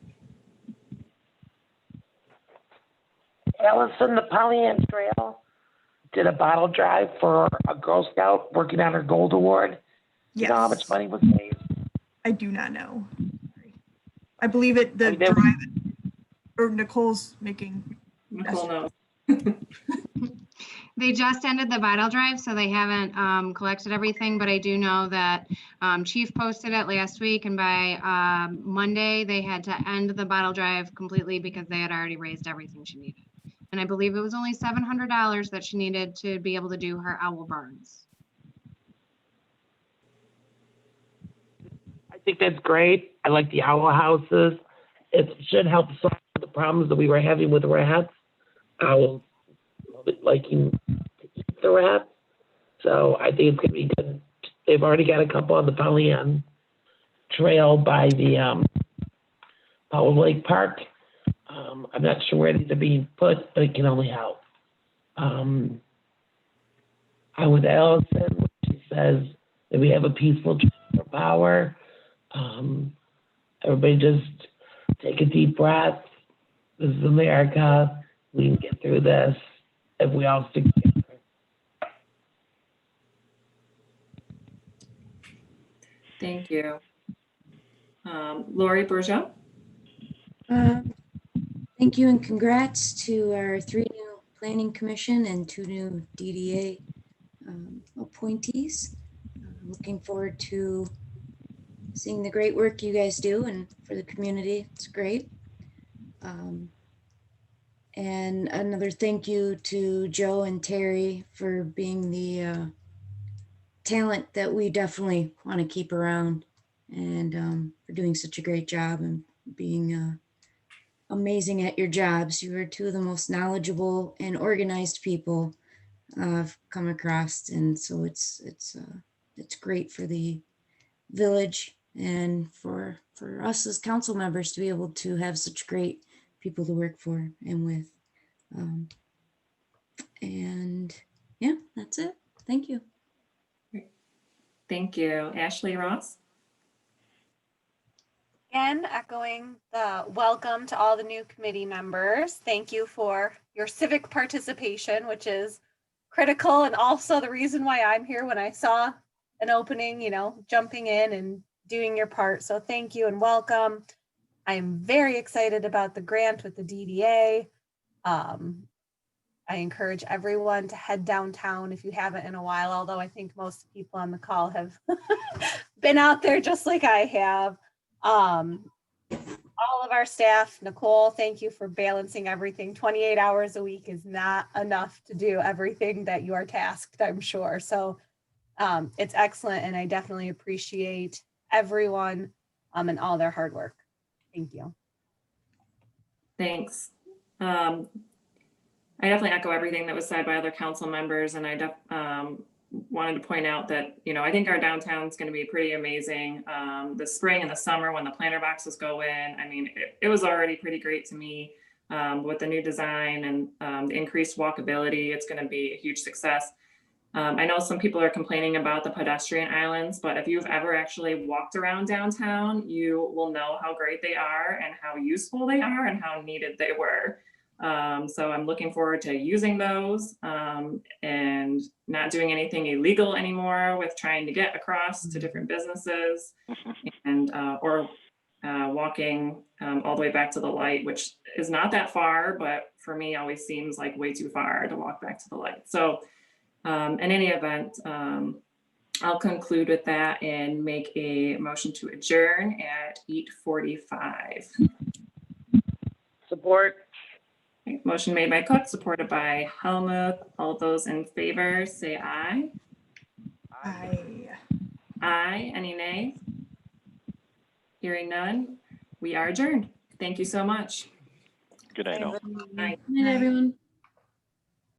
Allison, the Pollyant Trail did a bottle drive for a Girl Scout working on her Gold Award. You know how much Yes. money was saved? I do not know. Sorry. I believe it, the I mean, there was- drive, or Nicole's making. Nicole knows. They just ended the bottle drive, so they haven't collected everything, but I do know that Chief posted it last week, and by Monday, they had to end the bottle drive completely because they had already raised everything she needed. And I believe it was only $700 that she needed to be able to do her owl burns. I think that's great. I like the owl houses. It should help solve the problems that we were having with rats. Owls liking to eat the rats. So I think it's going to be good. They've already got a couple on the Pollyant Trail by the Powell Lake Park. I'm not sure where these are being put, but it can only help. I'm with Allison when she says that we have a peaceful transfer of power. Everybody just take a deep breath. This is America. We can get through this if we all stick together. Thank you. Lori Bourgeois? Thank you and congrats to our 3 new Planning Commission and 2 new DDA appointees. Looking forward to seeing the great work you guys do and for the community. It's great. And another thank you to Joe and Terry for being the talent that we definitely want to keep around, and for doing such a great job and being amazing at your jobs. You are 2 of the most knowledgeable and organized people I've come across, and so it's great for the village and for us as council members to be able to have such great people to work for and with. And yeah, that's it. Thank you. Thank you. Ashley Ross? Again, echoing the welcome to all the new committee members. Thank you for your civic participation, which is critical and also the reason why I'm here when I saw an opening, jumping in and doing your part. So thank you and welcome. I'm very excited about the grant with the DDA. I encourage everyone to head downtown if you haven't in a while, although I think most people on the call have been out there just like I have. All of our staff, Nicole, thank you for balancing everything. 28 hours a week is not enough to do everything that you are tasked, I'm sure. So it's excellent, and I definitely appreciate everyone and all their hard work. Thank you. Thanks. I definitely echo everything that was said by other council members, and I wanted to point out that, I think our downtown is going to be pretty amazing. The spring and the summer when the planter boxes go in, I mean, it was already pretty great to me with the new design and the increased walkability. It's going to be a huge success. I know some people are complaining about the pedestrian islands, but if you've ever actually walked around downtown, you will know how great they are and how useful they are and how needed they were. So I'm looking forward to using those and not doing anything illegal anymore with trying to get across to different businesses and or walking all the way back to the light, which is not that far, but for me always seems like way too far to walk back to the light. So in any event, I'll conclude with that and make a motion to adjourn at 8:45. Support. Okay, motion made by Cook, supported by Helmuth. All those in favor, say aye. Aye. Aye. Any nay? Hearing none, we are adjourned. Thank you so much. Good night, all. Night. Good night, everyone.